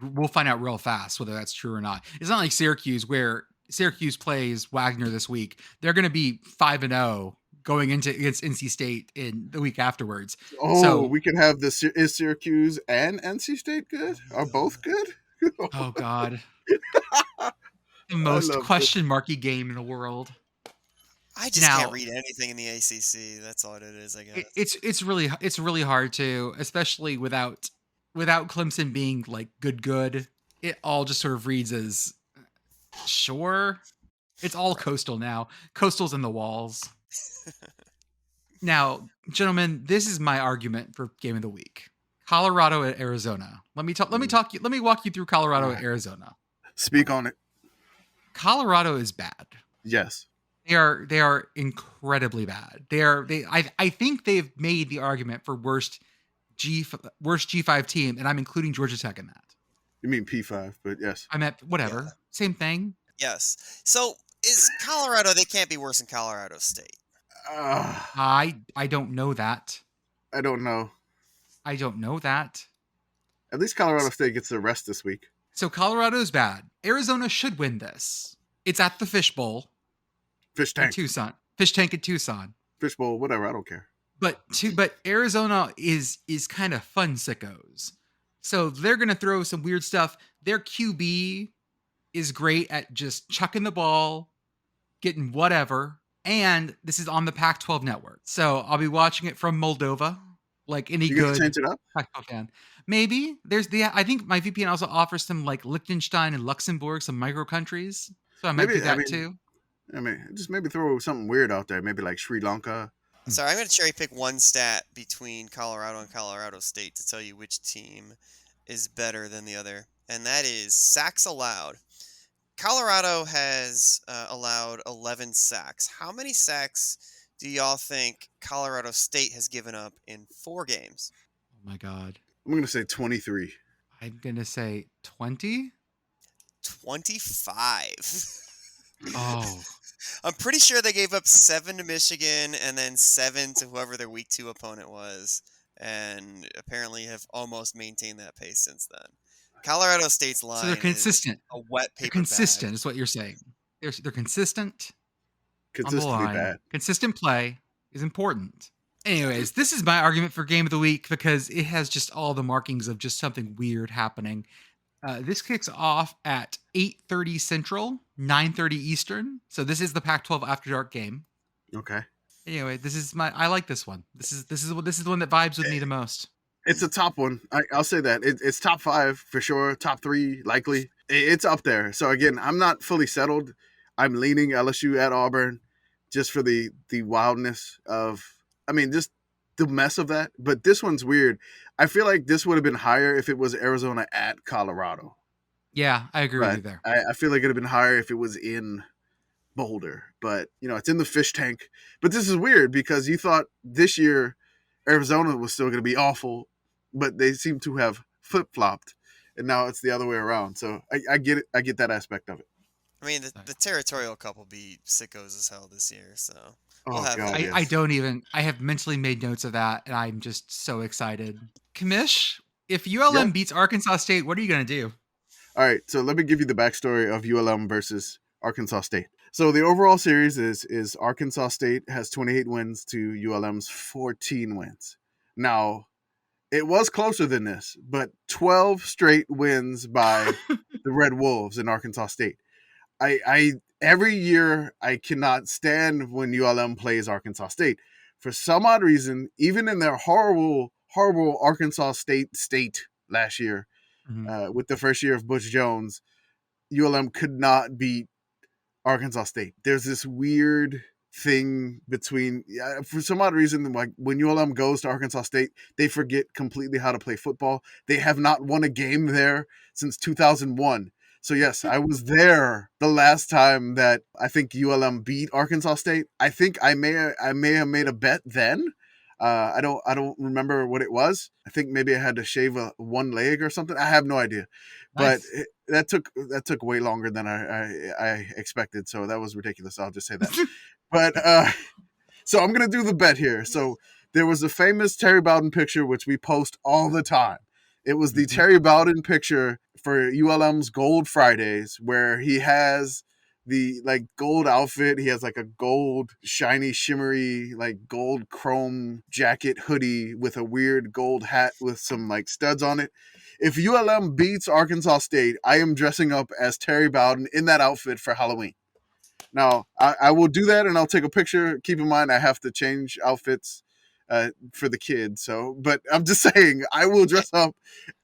we'll find out real fast whether that's true or not. It's not like Syracuse, where Syracuse plays Wagner this week. They're going to be 5-0 going against NC State in the week afterwards. Oh, so we can have is Syracuse and NC State good? Are both good? Oh God. The most question marky game in the world. I just can't read anything in the ACC. That's all it is, I guess. It's really hard to, especially without Clemson being like good. It all just sort of reads as sure. It's all Coastal now. Coastal's in the walls. Now, gentlemen, this is my argument for game of the week. Colorado at Arizona. Let me walk you through Colorado at Arizona. Speak on it. Colorado is bad. Yes. They are incredibly bad. I think they've made the argument for worst G5 team, and I'm including Georgia Tech in that. You mean P5, but yes. I meant whatever. Yeah. Same thing. Yes. So Is Colorado? They can't be worse than Colorado State. I don't know that. I don't know. I don't know that. At least Colorado State gets the rest this week. So Colorado's bad. Arizona should win this. It's at the Fish Bowl Fish in tank, Tucson. Fish Tank in Tucson. fish bowl, whatever. I don't care. But Arizona is kind of fun sickos. So they're going to throw some weird stuff. Their QB is great at just chucking the ball, getting whatever. And this is on the Pac-12 network. So I'll be watching it from Moldova, like any You gonna good change it up? Pac-12 fan. Maybe I think my VPN also offers some like Liechtenstein and Luxembourg, some micro countries. So I might do that too. I mean, just maybe throw something weird out there. Maybe like Sri Lanka. Sorry, I'm going to cherry pick one stat between Colorado and Colorado State to tell you which team is better than the other, and that is sacks allowed. Colorado has allowed 11 sacks. How many sacks do y'all think Colorado State has given up in 4 games? Oh my God. I'm gonna say 23. I'm going to say 20. 25. Oh, I'm pretty sure they gave up 7 to Michigan and then 7 to whoever their week 2 opponent was, and apparently have almost maintained that pace since then. Colorado State's line so they're consistent. is a wet paper They're consistent bag. is what you're saying. They're consistent. Consistently on the line. bad. Consistent play is important. Anyways, this is my argument for game of the week because it has just all the markings of just something weird happening. This kicks off at 8:30 Central, 9:30 Eastern. So this is the Pac-12 After Dark game. Okay. Anyway, I like this one. This is the one that vibes with me the most. It's a top one. I'll say that. It's top 5 for sure. Top 3 likely. It's up there. So again, I'm not fully settled. I'm leaning LSU at Auburn just for the wildness of, I mean, just the mess of that. But this one's weird. I feel like this would have been higher if it was Arizona at Colorado. Yeah, I agree with you there. I feel like it would have been higher if it was in Boulder. But, it's in the fish tank. But this is weird because you thought this year Arizona was still going to be awful, but they seem to have flip-flopped. And now it's the other way around. So I get it. I get that aspect of it. I mean, the territorial cup will be sickos as hell this year, so Oh, have God, that. yes. I have mentally made notes of that, and I'm just so excited. Commish, if ULM beats Arkansas State, what are you going to do? All right, so let me give you the backstory of ULM versus Arkansas State. So the overall series is Arkansas State has 28 wins to ULM's 14 wins. Now, it was closer than this, but 12 straight wins by the Red Wolves in Arkansas State. I every year I cannot stand when ULM plays Arkansas State. For some odd reason, even in their horrible Arkansas State last year, with the first year of Butch Jones, ULM could not beat Arkansas State. There's this weird thing between, for some odd reason, like when ULM goes to Arkansas State, they forget completely how to play football. They have not won a game there since 2001. So yes, I was there the last time that I think ULM beat Arkansas State. I think I may have made a bet then. I don't remember what it was. I think maybe I had to shave one leg or something. I have no idea. Nice. But that took way longer than I expected. So that was ridiculous. I'll just say that. But so I'm gonna do the bet here. So there was a famous Terry Bowden picture which we post all the time. It was the Terry Bowden picture for ULM's Gold Fridays, where he has the gold outfit. He has like a gold, shiny, shimmery, gold chrome jacket hoodie with a weird gold hat with some studs on it. If ULM beats Arkansas State, I am dressing up as Terry Bowden in that outfit for Halloween. Now, I will do that and I'll take a picture. Keep in mind, I have to change outfits for the kids. So, but I'm just saying, I will dress up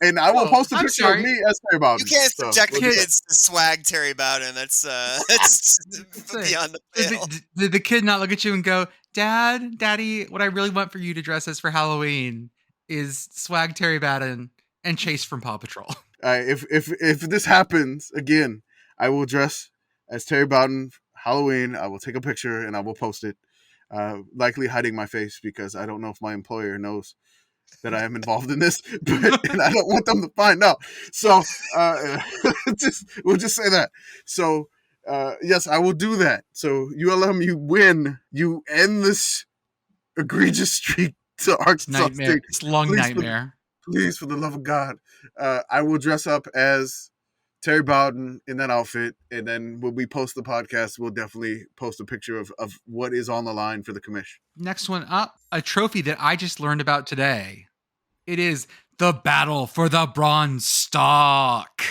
and I will post a picture of me as Terry Bowden. You can't subject kids to swag Terry Bowden. That's beyond the pale. Did the kid not look at you and go, Daddy, what I really want for you to dress as for Halloween is swag Terry Bowden and Chase from Paw Patrol? If this happens again, I will dress as Terry Bowden for Halloween. I will take a picture and I will post it. Likely hiding my face because I don't know if my employer knows that I am involved in this, and I don't want them to find out. So we'll just say that. So Yes, I will do that. So ULM, you win. You end this egregious streak to Arkansas Nightmare. State. It's long Please, nightmare. Please, for the love of God, I will dress up as Terry Bowden in that outfit, and then when we post the podcast, we'll definitely post a picture of what is on the line for the commish. Next one up, a trophy that I just learned about today. It is the battle for the Bronze Stalk.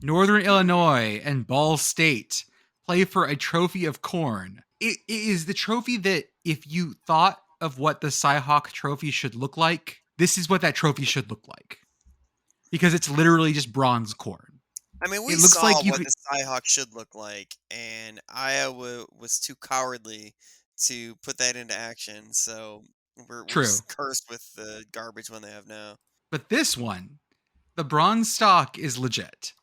Northern Illinois and Ball State play for a trophy of corn. It is the trophy that if you thought of what the Cyhawk trophy should look like, this is what that trophy should look like. Because it's literally just bronze corn. I mean, we It looks saw like what the Cyhawk should look like, and Iowa was too cowardly to put that into action. So we're True. just cursed with the garbage one they have now. But this one, the Bronze Stalk, is legit.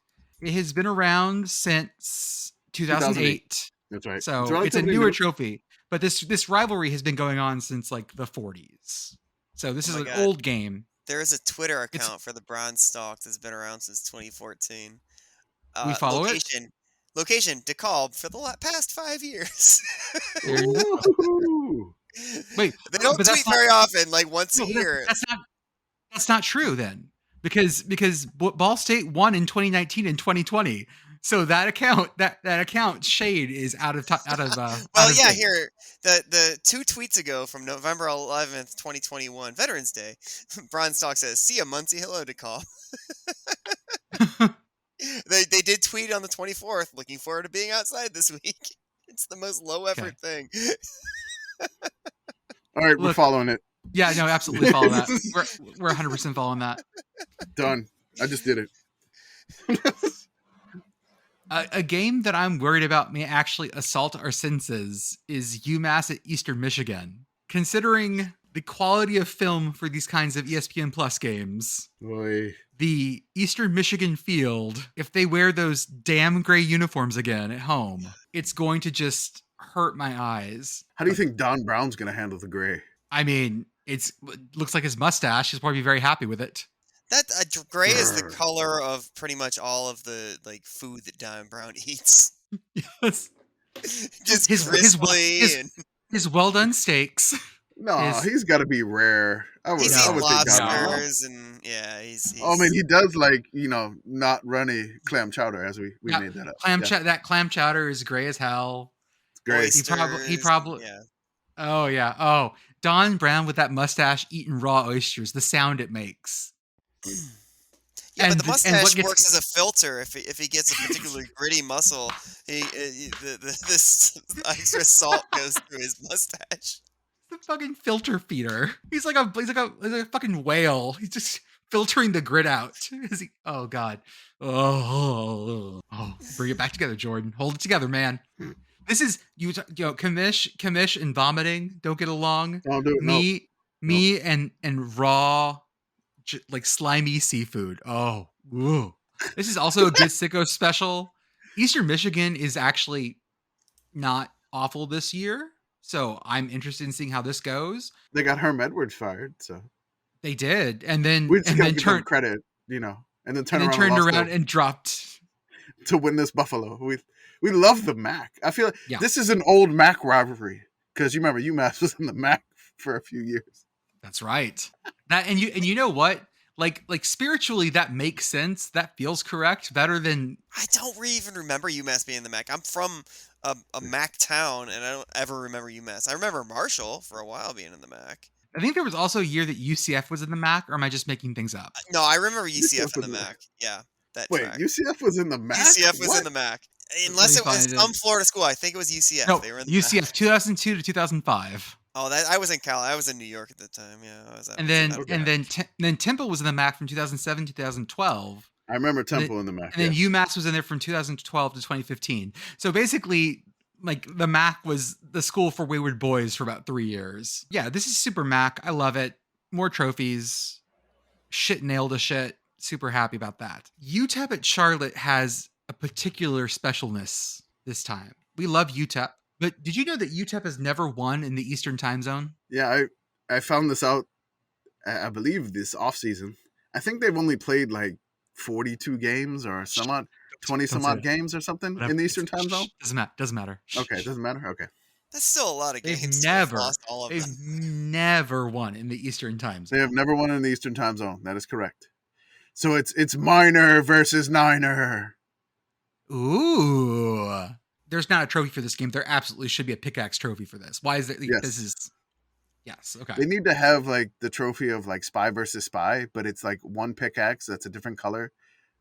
It has been around since 2008. That's right. So it's a newer trophy. But this rivalry has been going on since like the 40s. So this is an old game. There is a Twitter account for the Bronze Stalk that's been around since 2014. We follow Location, DeKalb for the past 5 years. Wait, they don't tweet very often, like once a year. That's not true then, because Ball State won in 2019 and 2020. So that account shade is out of. Here the 2 tweets ago from November 11th, 2021, Veterans Day, Bronze Stalk says, "See ya, Muncie. Hello, DeKalb." They did tweet on the 24th. Looking forward to being outside this week. It's the most low effort thing. All right, we're following it. Yeah, no, absolutely follow that. We're 100% following that. Done. I just did it. A game that I'm worried about may actually assault our senses is UMass at Eastern Michigan. Considering the quality of film for these kinds of ESPN Plus games, the Eastern Michigan field, if they wear those damn gray uniforms again at home, it's going to just hurt my eyes. How do you think Don Brown's going to handle the gray? I mean, it looks like his mustache. He's probably very happy with it. That gray is the color of pretty much all of the food that Don Brown eats. Yes, just his well done steaks. No, he's got to be rare. He's eating lobsters and he's. Oh man, he does not runny clam chowder as we made that up. That clam chowder is gray as hell. It's great. Oysters, he probably. Yeah. Oh yeah. Oh, Don Brown with that mustache eating raw oysters. The sound it makes. Yeah, but the mustache works as a filter. If he gets a particularly gritty muscle, this extra salt goes through his mustache. The fucking filter feeder. He's like a fucking whale. He's just filtering the grit out. Oh God. Oh, bring it back together, Jordan. Hold it together, man. This is Commish and vomiting don't get along. Don't do it. Me and raw, like slimy seafood. Oh, ooh. This is also a good Sickos special. Eastern Michigan is actually not awful this year, so I'm interested in seeing how this goes. They got Herm Edwards fired, so they did, and then turned credit, and then turned around and dropped to win this Buffalo. We love the MAC. I feel like this is an old MAC rivalry because you remember UMass was in the MAC for a few years. That's right. That and you know what? Like spiritually, that makes sense. That feels correct. Better than I don't even remember UMass being in the MAC. I'm from a MAC town, and I don't ever remember UMass. I remember Marshall for a while being in the MAC. I think there was also a year that UCF was in the MAC, or am I just making things up? No, I remember UCF in the MAC. Yeah, UCF was in the MAC. UCF was in the MAC. Unless it was some Florida school. I think it was UCF. No, they were in the UCF MAC. 2002 to 2005. Oh, I was in Cal. I was in New York at the time. Yeah, I was. Then Temple was in the MAC from 2007 to 2012. I remember Temple in the MAC. And then UMass was in there from 2012 to 2015. So basically, the MAC was the school for wayward boys for about 3 years. Yeah, this is super MAC. I love it. More trophies. Shit nailed a shit. Super happy about that. UTEP at Charlotte has a particular specialness this time. We love UTEP, but did you know that UTEP has never won in the Eastern time zone? Yeah, I found this out, I believe, this offseason. I think they've only played 42 games or some odd. 20 Don't some say odd that. games or something Whatever. in the Eastern time Shh, zone. doesn't matter. Shh, Okay, shh. doesn't matter. Okay, That's still a lot of They've games to have never, lost all of them. they've never won in the Eastern time they zone. have never won in the Eastern time zone. That is correct. So it's Miner versus Niner. Ooh. There's not a trophy for this game. There absolutely should be a pickaxe trophy for this. Why is it? Yes. This is. Yes. Okay. They need to have like the trophy of like spy versus spy, but it's like one pickaxe that's a different color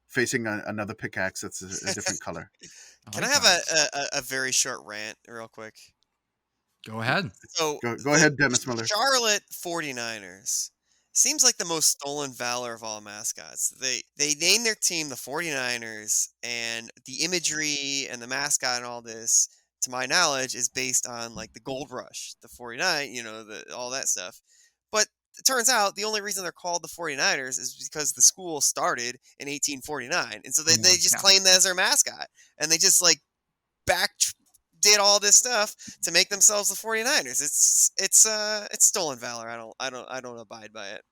facing another pickaxe that's a different color. Can I have a very short rant real quick? Go ahead. So Go ahead, Dennis Miller. Charlotte 49ers seems like the most stolen valor of all mascots. They name their team the 49ers, and the imagery and the mascot and all this, to my knowledge, is based on like the Gold Rush, the 49, all that stuff. But it turns out the only reason they're called the 49ers is because the school started in 1849. And so they just claim that as their mascot. And they just like did all this stuff to make themselves the 49ers. It's stolen valor. I don't abide by it.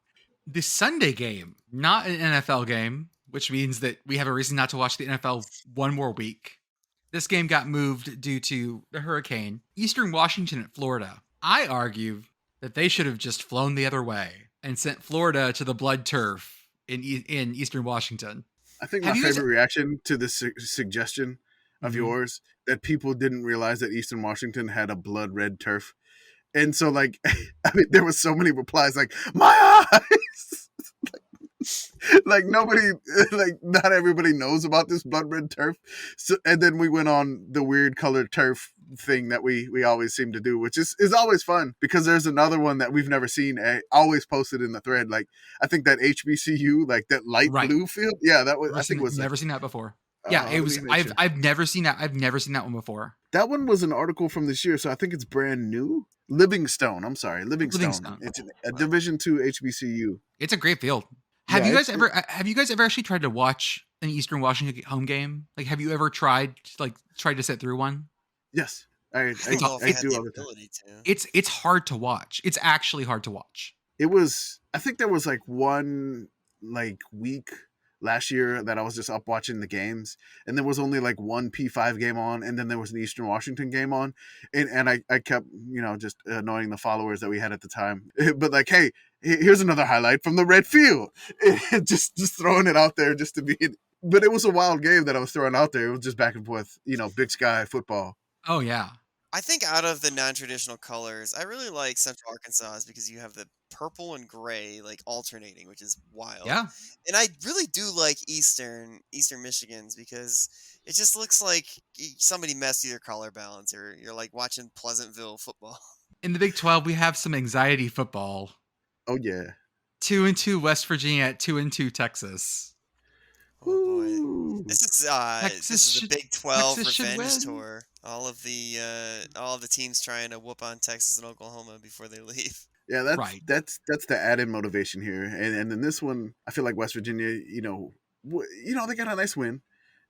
The Sunday game, not an NFL game, which means that we have a reason not to watch the NFL one more week. This game got moved due to the hurricane. Eastern Washington at Florida. I argue that they should have just flown the other way and sent Florida to the blood turf in Eastern Washington. I think my favorite reaction to this suggestion of yours, that people didn't realize that Eastern Washington had a blood red turf. And so like, I mean, there was so many replies like, my eyes! like nobody, like not everybody knows about this blood red turf. So, and then we went on the weird colored turf thing that we always seem to do, which is always fun, because there's another one that we've never seen, always posted in the thread. Like I think that HBCU, like that light blue field. Yeah, that was, I think was never seen that before. Yeah, it was. I've never seen that. I've never seen that one before. That one was an article from this year, so I think it's brand new. Livingstone. I'm sorry, Livingstone. It's a Division II HBCU. It's a great field. Have you guys ever actually tried to watch an Eastern Washington home game? Like, have you ever tried to sit through one? Yes, I do all the time. It's hard to watch. It's actually hard to watch. It was. I think there was like one week last year that I was just up watching the games, and there was only like one P5 game on, and then there was an Eastern Washington game on, and I kept just annoying the followers that we had at the time. But like, hey, here's another highlight from the red field. just throwing it out there just to be. But it was a wild game that I was throwing out there. It was just back and forth, Big Sky football. Oh yeah. I think out of the non-traditional colors, I really like Central Arkansas because you have the purple and gray like alternating, which is wild. Yeah. And I really do like Eastern Michigan's because it just looks like somebody messed with your color balance, or you're like watching Pleasantville football. In the Big 12, we have some anxiety football. Oh yeah. 2-2 West Virginia at 2-2 Texas. Oh boy, this is the Big 12 revenge tour. All of the teams trying to whoop on Texas and Oklahoma before they leave. Yeah, that's the added motivation here, and in this one, I feel like West Virginia, they got a nice win.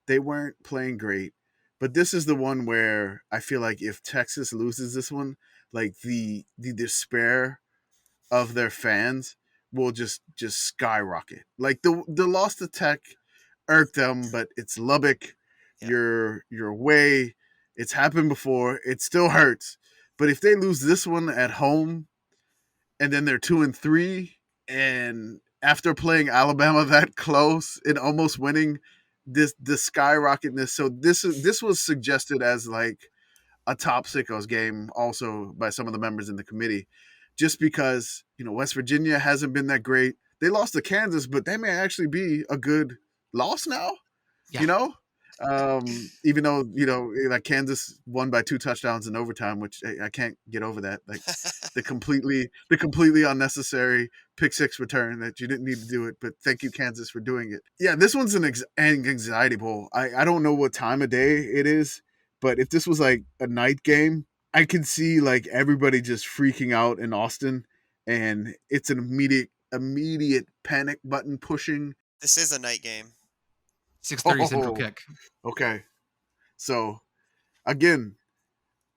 They weren't playing great, but this is the one where I feel like if Texas loses this one, like the despair of their fans will just skyrocket. Like the loss to Tech irked them, but it's Lubbock. Yeah. You're away. It's happened before. It still hurts. But if they lose this one at home, and then they're 2-3, and after playing Alabama that close and almost winning, the skyrocketness. So this was suggested as like a top Sickos game also by some of the members in the committee, just because West Virginia hasn't been that great. They lost to Kansas, but they may actually be a good loss now. Yeah. Even though like Kansas won by 2 touchdowns in overtime, which I can't get over that. Like the completely unnecessary pick 6 return that you didn't need to do it, but thank you, Kansas, for doing it. Yeah, this one's an anxiety bowl. I don't know what time of day it is, but if this was like a night game, I could see like everybody just freaking out in Austin, and it's an immediate panic button pushing. This is a night game. 6:30 Central kick. Okay. So, again,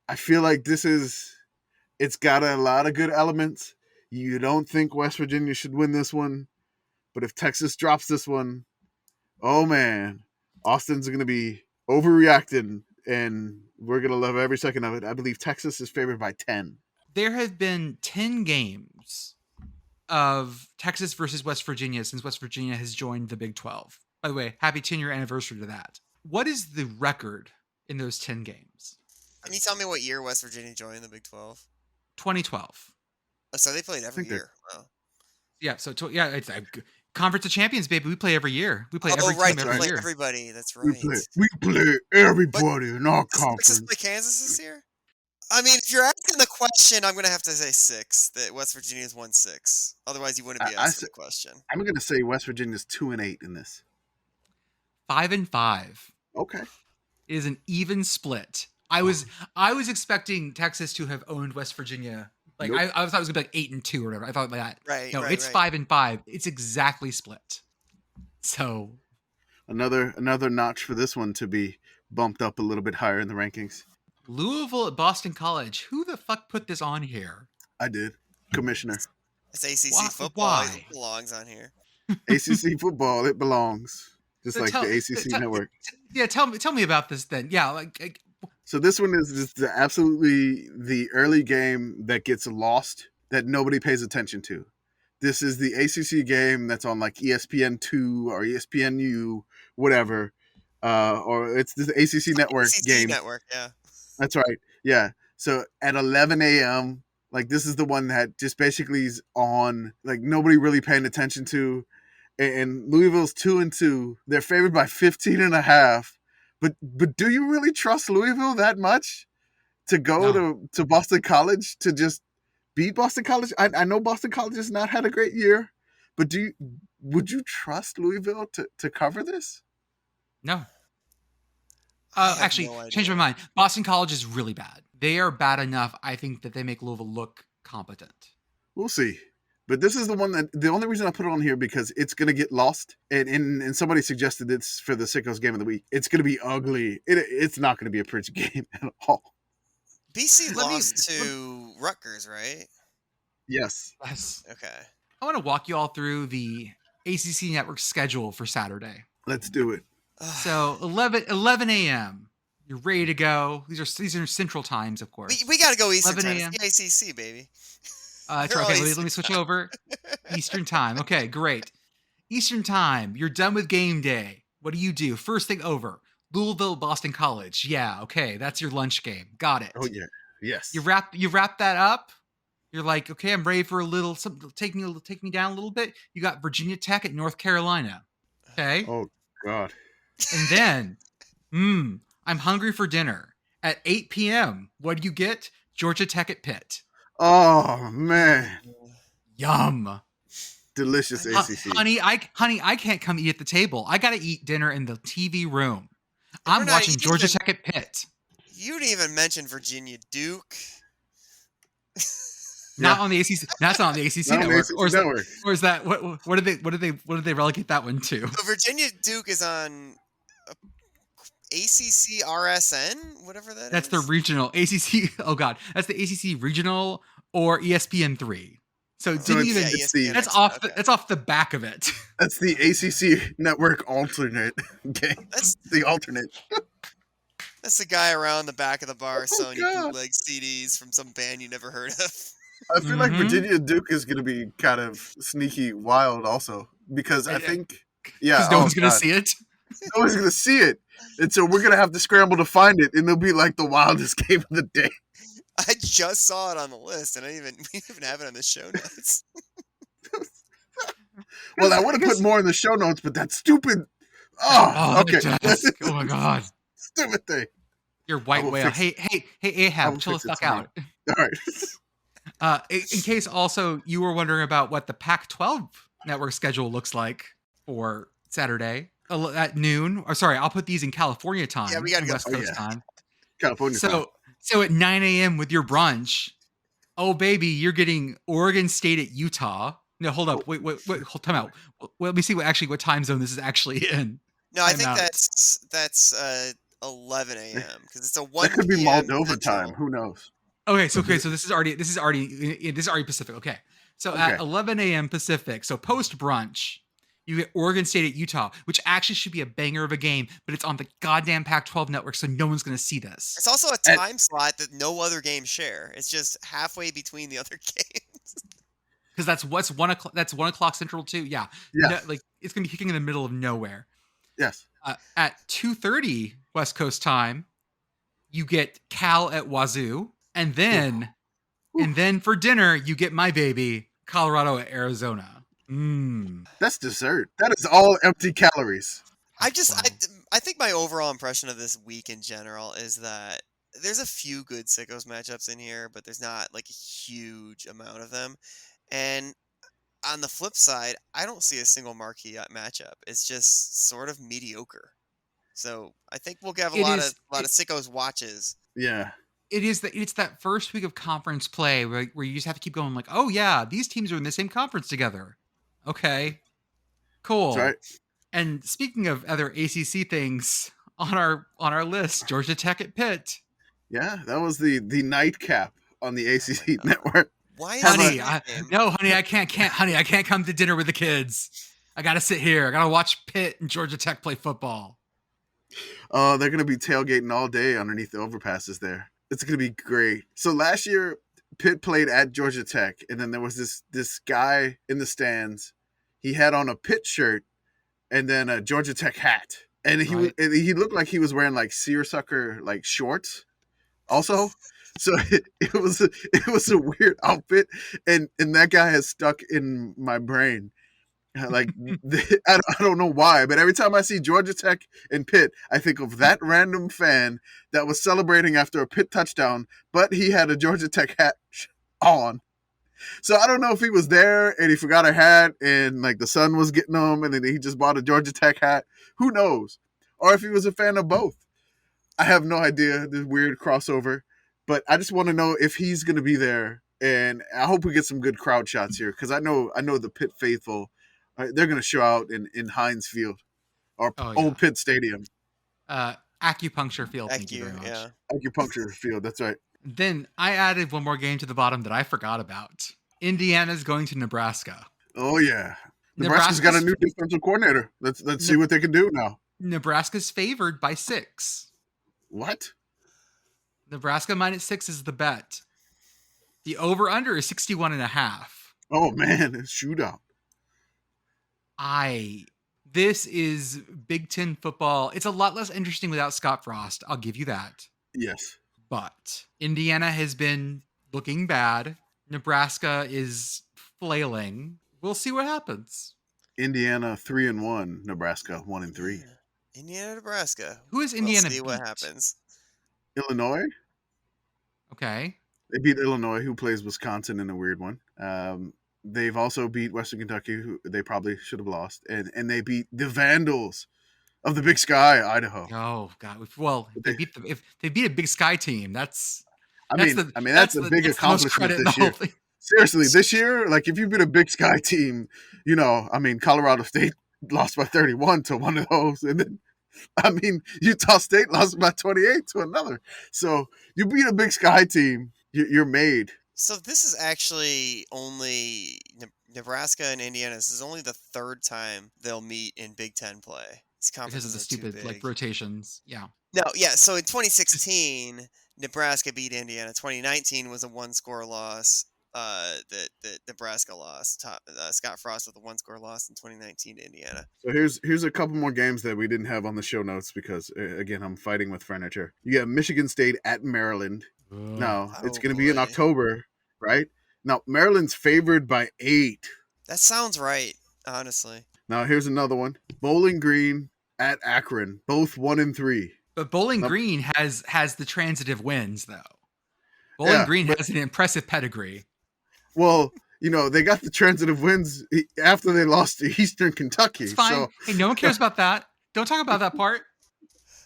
I feel like it's got a lot of good elements. You don't think West Virginia should win this one, but if Texas drops this one, oh man, Austin's going to be overreacting, and we're going to love every second of it. I believe Texas is favored by 10. There have been 10 games of Texas versus West Virginia since West Virginia has joined the Big 12. By the way, happy 10-year anniversary to that. What is the record in those 10 games? Can you tell me what year West Virginia joined the Big 12? 2012. Oh, so they played every year. Wow. Yeah, so it's Conference of Champions, baby. We play every year. We play every right, team every year. Everybody. That's right. We play everybody in our conference. Texas play Kansas this year? I mean, if you're asking the question, I'm going to have to say 6, that West Virginia's won 6. Otherwise, you wouldn't be asking the question. I'm going to say West Virginia's 2-8 in this. 5-5. Okay. It is an even split. I was expecting Texas to have owned West Virginia. Like nope. I thought it was gonna be like 8-2 or whatever. I thought like that. Right. No, right, it's 5-5. It's exactly split. So another notch for this one to be bumped up a little bit higher in the rankings. Louisville at Boston College. Who the fuck put this on here? I did. Commissioner. It's ACC football. It belongs on here. ACC football. It belongs. Just like the ACC network. Tell me about this then. Yeah, so this one is just absolutely the early game that gets lost, that nobody pays attention to. This is the ACC game that's on like ESPN2 or ESPNU, whatever, or it's the ACC network game. Network, yeah. That's right, yeah. So at 11 a.m., like this is the one that just basically is on, like nobody really paying attention to. And Louisville's 2-2. They're favored by 15.5. But do you really trust Louisville that much to go to Boston College to just beat Boston College? I know Boston College has not had a great year, but would you trust Louisville to cover this? No. Actually, change my mind. Boston College is really bad. They are bad enough, I think, that they make Louisville look competent. We'll see. But this is the one that the only reason I put it on here because it's going to get lost. And somebody suggested it's for the Sickos game of the week. It's going to be ugly. It's not going to be a pretty game at all. BC lost to Rutgers, right? Yes. Okay. I want to walk you all through the ACC Network schedule for Saturday. Let's do it. So 11 a.m. You're ready to go. These are Central times, of course. We got to go Eastern time. It's the ACC, baby. Okay, let me switch over. Eastern time. Okay, great. Eastern time. You're done with game day. What do? First thing over. Louisville, Boston College. Yeah, okay. That's your lunch game. Got it. Oh, yeah. Yes. You wrap that up. You're like, okay, I'm ready for a little something. Take me down a little bit. You got Virginia Tech at North Carolina. Okay. Oh, God. And then, I'm hungry for dinner. At 8 p.m., what do you get? Georgia Tech at Pitt. Oh, man. Yum. Delicious ACC. Honey, I can't come eat at the table. I got to eat dinner in the TV room. I'm watching Georgia Tech at Pitt. You didn't even mention Virginia Duke. Not on the ACC. That's not on the ACC network. Or is that what did they relegate that one to? So Virginia Duke is on ACC RSN, whatever that is. That's the regional ACC. Oh God, that's the ACC regional or ESPN3. So didn't even. That's off. That's off the back of it. That's the ACC network alternate game. That's the alternate. That's the guy around the back of the bar selling you bootleg CDs from some band you never heard of. I feel like Virginia Duke is going to be kind of sneaky wild also because I think, because no one's going to see it. No one's going to see it. And so we're going to have to scramble to find it, and it'll be like the wildest game of the day. I just saw it on the list, and we didn't even have it on the show notes. Well, I would have put more in the show notes, but that's stupid. Oh, okay. Oh my God. Stupid thing. You're white whale. Hey, Ahab, chill the fuck out. All right. In case also you were wondering about what the Pac-12 network schedule looks like for Saturday at noon. Or sorry, I'll put these in California time. Yeah, we got to go West Coast time. California time. So at 9 a.m. with your brunch, oh baby, you're getting Oregon State at Utah. No, hold up. Wait, hold time out. Let me see what time zone this is actually in. No, I think that's 11 a.m. because it's a 1 That could be Moldova time. Who knows? Okay, so this is already Pacific. Okay, so at 11 a.m. Pacific, so post brunch, You get Oregon State at Utah, which actually should be a banger of a game, but it's on the goddamn Pac-12 network, so no one's going to see this. It's also a And- time slot that no other games share. It's just halfway between the other games. Because that's what's 1 o'clock. That's 1 o'clock Central too. Yeah, Yeah. No, it's gonna be kicking in the middle of nowhere. Yes. At 2:30 West Coast time, you get Cal at Wazoo, and then for dinner you get my baby Colorado at Arizona. That's dessert. That is all empty calories. I think my overall impression of this week in general is that there's a few good Sickos matchups in here, but there's not like a huge amount of them. And on the flip side, I don't see a single marquee matchup. It's just sort of mediocre. So I think we'll have a lot of Sickos watches. Yeah. It's that first week of conference play where you just have to keep going like, oh yeah, these teams are in the same conference together. Okay, cool. That's right. And speaking of other ACC things on our list, Georgia Tech at Pitt. Yeah, that was the nightcap on the ACC network. Why is honey, I can't come to dinner with the kids. I gotta sit here. I gotta watch Pitt and Georgia Tech play football. Oh, they're gonna be tailgating all day underneath the overpasses there. It's gonna be great. So last year, Pitt played at Georgia Tech, and then there was this guy in the stands. He had on a Pitt shirt and then a Georgia Tech hat, and he looked like he was wearing like seersucker like shorts. Also, so it was a weird outfit, and that guy has stuck in my brain. Like I don't know why, but every time I see Georgia Tech and Pitt, I think of that random fan that was celebrating after a Pitt touchdown, but he had a Georgia Tech hat on. So I don't know if he was there and he forgot a hat and like the sun was getting him and then he just bought a Georgia Tech hat. Who knows? Or if he was a fan of both. I have no idea. This weird crossover. But I just want to know if he's going to be there. And I hope we get some good crowd shots here because I know the Pitt faithful, they're going to show out in Heinz Field or Old Pitt Stadium. Acupuncture Field. Thank you very much. Yeah. Acupuncture Field. That's right. Then I added one more game to the bottom that I forgot about. Indiana's going to Nebraska. Oh yeah, Nebraska's got a new defensive coordinator. Let's see what they can do now. Nebraska's favored by 6. What? Nebraska -6 is the bet. The over/under is 61.5. Oh man, it's shootout. This is Big Ten football. It's a lot less interesting without Scott Frost. I'll give you that. Yes. But Indiana has been looking bad. Nebraska is flailing. We'll see what happens. Indiana 3-1. Nebraska 1-3. Indiana, Nebraska. Who is Indiana? We'll see what happens. Illinois. Okay. They beat Illinois, who plays Wisconsin in a weird one. They've also beat Western Kentucky, who they probably should have lost, and they beat the Vandals of the Big Sky, Idaho. Oh God! Well, if they beat a Big Sky team, that's a big accomplishment this year. Seriously, this year, like if you beat a Big Sky team, Colorado State lost by 31 to one of those, and then Utah State lost by 28 to another. So you beat a Big Sky team, you're made. So this is actually only Nebraska and Indiana. This is only the third time they'll meet in Big Ten play. Because of the stupid rotations. Yeah. No, yeah. So in 2016, Nebraska beat Indiana. 2019 was a 1-score loss. That Nebraska lost. Scott Frost with a 1-score loss in 2019 to Indiana. So here's a couple more games that we didn't have on the show notes because again I'm fighting with furniture. You got Michigan State at Maryland. No, it's going to be in October, right? Now Maryland's favored by 8. That sounds right, honestly. Now here's another one: Bowling Green at Akron, both 1-3. But Bowling Green has the transitive wins though. Bowling Green has an impressive pedigree. Well, they got the transitive wins after they lost to Eastern Kentucky. It's fine. So. Hey, no one cares about that. Don't talk about that part.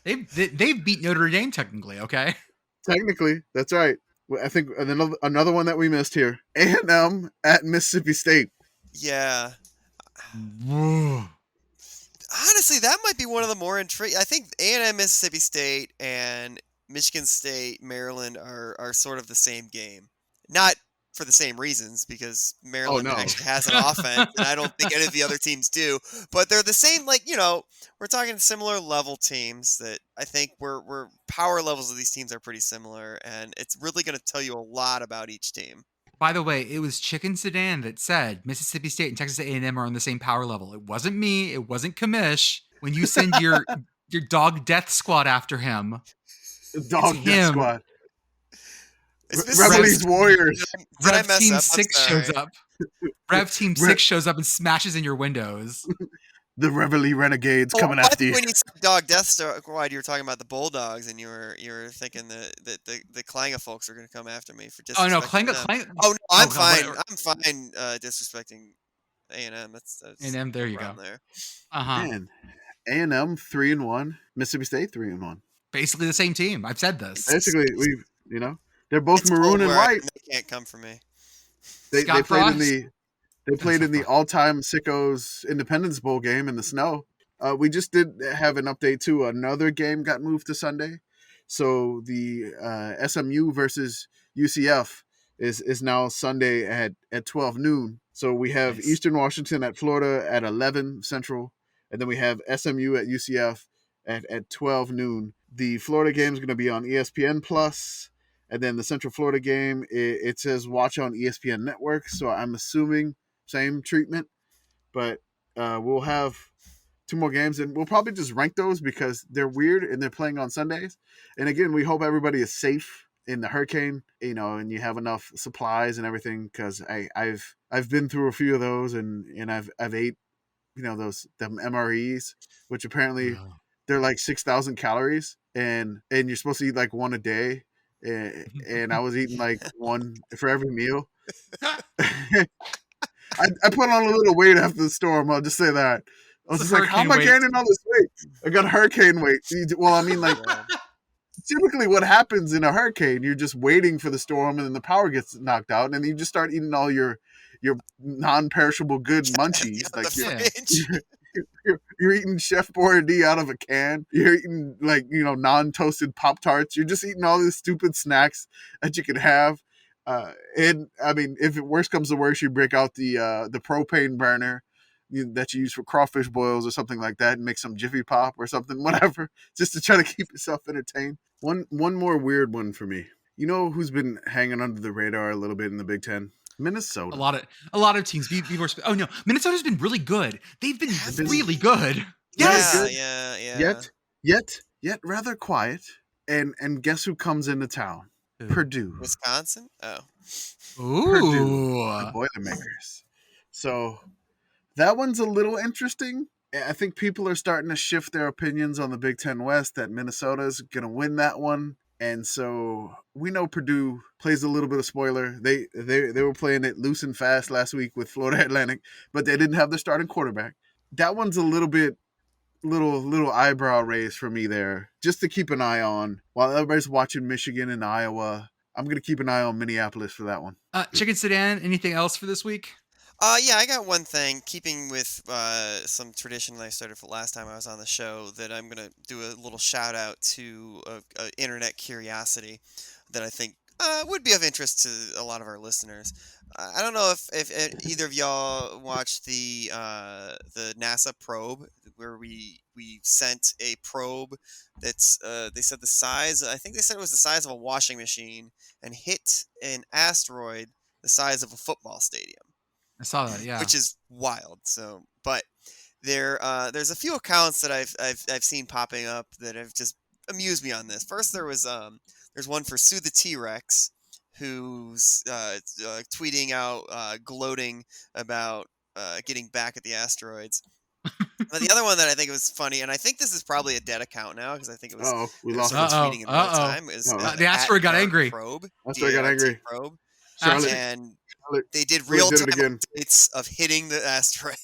They've beat Notre Dame technically, okay? Technically, that's right. I think another one that we missed here: A&M at Mississippi State. Yeah. Honestly, that might be one of the more intriguing. I think A&M, Mississippi State, and Michigan State, Maryland are sort of the same game. Not for the same reasons, because Oh Maryland no. actually has an offense, and I don't think any of the other teams do. But they're the same, like, we're talking similar level teams that I think we're power levels of these teams are pretty similar, and it's really going to tell you a lot about each team. By the way, it was Chicken Sedan that said Mississippi State and Texas A&M are on the same power level. It wasn't me. It wasn't Commish. When you send your dog death squad after him, Dog it's Death him. Squad. Is Mississippi Revelese State- Warriors. Did I Rev mess Team up? I'm 6 shows sorry. up. Rev Team 6 shows up and smashes in your windows. The Reveille Renegades Oh, coming I after think you. when you said Dog Death Squad, you were talking about the Bulldogs, and you were thinking that the Klanga folks are going to come after me for disrespecting Oh no, them. Klanga. Oh no, I'm God, fine. whatever. I'm fine disrespecting A&M. That's A&M, there no you go. problem there. Uh-huh. Man, A&M 3-1, Mississippi State 3-1. Basically the same team. I've said this. Basically, they're both It's maroon cold and where white. they can't come for me. They Scott played Frost? in the Frost. all-time Sickos Independence Bowl game in the snow. We just did have an update too. Another game got moved to Sunday, so the SMU versus UCF is now Sunday at 12 noon. So we have Nice. Eastern Washington at Florida at 11 Central, and then we have SMU at UCF at 12 noon. The Florida game is going to be on ESPN Plus, and then the Central Florida game it says watch on ESPN Network. So I'm assuming same treatment, but we'll have 2 more games, and we'll probably just rank those because they're weird and they're playing on Sundays. And again, we hope everybody is safe in the hurricane, and you have enough supplies and everything, because I've been through a few of those, and I've ate them MREs, which apparently they're like 6,000 calories, and you're supposed to eat like one a day, and I was eating like one for every meal. I put on a little weight after the storm. I'll just say that. I was It's just like, how am I hurricane weight. gaining all this weight? I got hurricane weight. Well, I mean, like, Yeah. typically what happens in a hurricane, you're just waiting for the storm, and then the power gets knocked out, and then you just start eating all your non-perishable good munchies. Yeah, Like the fridge. you're eating Chef Boyardee out of a can. You're eating non-toasted Pop-Tarts. You're just eating all these stupid snacks that you could have. And I mean, if it worst comes to worst, you break out the propane burner that you use for crawfish boils or something like that, and make some Jiffy Pop or something, whatever, just to try to keep yourself entertained. One more weird one for me. You know who's been hanging under the radar a little bit in the Big Ten? Minnesota. A lot of teams. Oh no, Minnesota's been really good. They've been Have they? really good. Yes. Yeah. Yet rather quiet. And guess who comes into town? Purdue. Wisconsin? Oh. Purdue, Ooh. the Boilermakers. So that one's a little interesting. I think people are starting to shift their opinions on the Big Ten West that Minnesota's going to win that one. And so we know Purdue plays a little bit of spoiler. They were playing it loose and fast last week with Florida Atlantic, but they didn't have their starting quarterback. That one's a little eyebrow raise for me there, just to keep an eye on. While everybody's watching Michigan and Iowa, I'm going to keep an eye on Minneapolis for that one. Chicken Sedan, anything else for this week? Yeah, I got one thing, keeping with some tradition that I started for last time I was on the show, that I'm going to do a little shout out to a internet curiosity that I think would be of interest to a lot of our listeners. I don't know if either of y'all watched the NASA probe, where we sent a probe that's they said the size, I think they said it was the size of a washing machine, and hit an asteroid the size of a football stadium. I saw that, yeah. Which is wild. So, but there's a few accounts that I've seen popping up that have just amused me on this. First, there's one for Sue the T-Rex, who's tweeting out, gloating about getting back at the asteroids. But the other one that I think was funny, and I think this is probably a dead account now, because I think it was We lost someone it. tweeting in real time, is the asteroid got angry. Probe. Asteroid got angry. Probe. Charlotte, And they did Charlotte did it real-time again. updates of hitting the asteroid.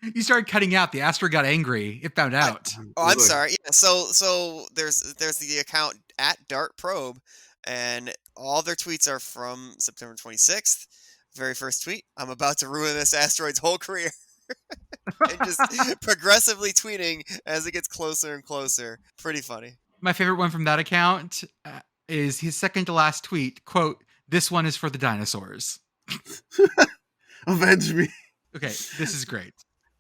You started cutting out. The asteroid got angry. It found out. Oh, I'm Look, sorry. Yeah, so there's the account at Dart Probe, and all their tweets are from September 26th. Very first tweet: I'm about to ruin this asteroid's whole career. And just progressively tweeting as it gets closer and closer. Pretty funny. My favorite one from that account is his second to last tweet. Quote, This one is for the dinosaurs. Avenge me. Okay, this is great.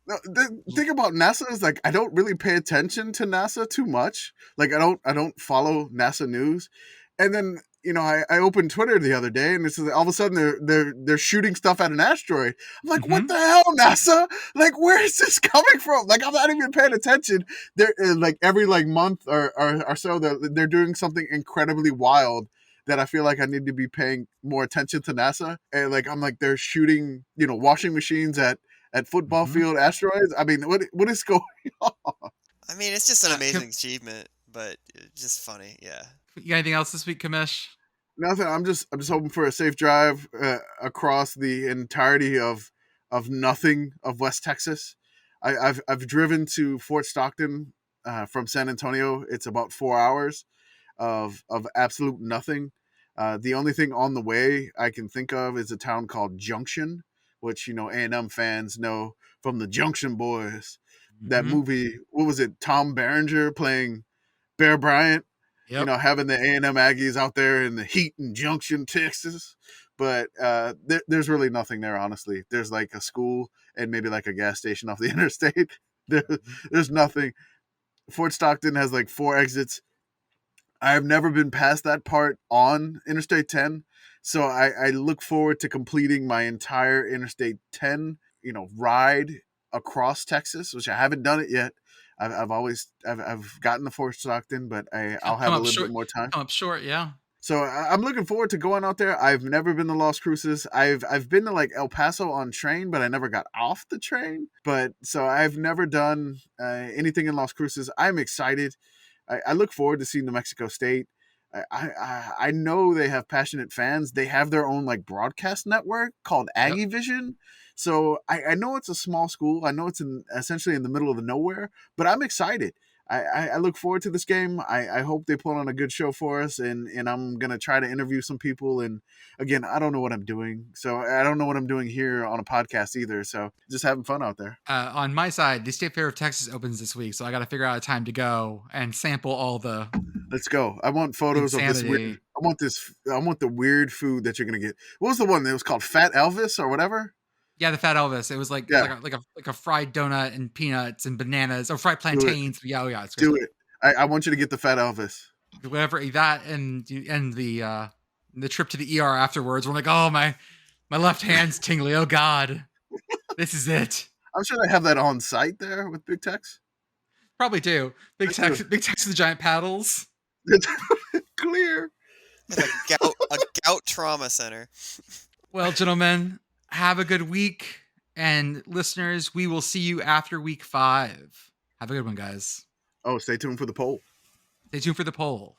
No, the thing about NASA is like I don't really pay attention to NASA too much. Like I don't follow NASA news. And then I opened Twitter the other day, and it's all of a sudden they're shooting stuff at an asteroid. I'm like, what the hell, NASA? Like, where is this coming from? Like, I'm not even paying attention. They're like every month or so they're doing something incredibly wild that I feel like I need to be paying more attention to NASA. And like I'm like they're shooting washing machines at football field asteroids. I mean, what is going on? I mean, it's just an amazing achievement, but just funny. Yeah. You got anything else this week, Commish? Nothing. I'm just hoping for a safe drive across the entirety of nothing of West Texas. I've driven to Fort Stockton from San Antonio. It's about 4 hours of absolute nothing. The only thing on the way I can think of is a town called Junction, which A&M fans know from the Junction Boys. That movie. What was it? Tom Berenger playing Bear Bryant. Yep. Having the A&M Aggies out there in the heat in Junction, Texas. But there's really nothing there, honestly. There's like a school and maybe like a gas station off the interstate. There's nothing. Fort Stockton has like 4 exits. I've never been past that part on Interstate 10. So I look forward to completing my entire Interstate 10, ride across Texas, which I haven't done it yet. I've gotten to Fort Stockton, but I'll have a little bit more time. Come up short, yeah. So I'm looking forward to going out there. I've never been to Las Cruces. I've been to like El Paso on train, but I never got off the train. So I've never done anything in Las Cruces. I'm excited. I look forward to seeing New Mexico State. I know they have passionate fans. They have their own like broadcast network called Aggie Vision. So I know it's a small school. I know it's essentially in the middle of the nowhere, but I'm excited. I look forward to this game. I hope they put on a good show for us, and I'm going to try to interview some people. And again, I don't know what I'm doing. So I don't know what I'm doing here on a podcast either. So just having fun out there. On my side, the State Fair of Texas opens this week, so I got to figure out a time to go and sample all the... Let's go. I want photos of this weird... I want the weird food that you're going to get. What was the one that was called Fat Elvis or whatever? Yeah, the Fat Elvis. It was like a fried donut and peanuts and bananas or fried plantains. Yeah, it's great. Do it. I want you to get the Fat Elvis. Whatever that and the trip to the ER afterwards. We're like, oh my left hand's tingly. Oh God, this is it. I'm sure they have that on site there with Big Tex. Probably do. Big Tex with the giant paddles. Clear. A gout trauma center. Well, gentlemen, have a good week, and listeners, we will see you after week 5. Have a good one, guys. Oh, stay tuned for the poll. Stay tuned for the poll.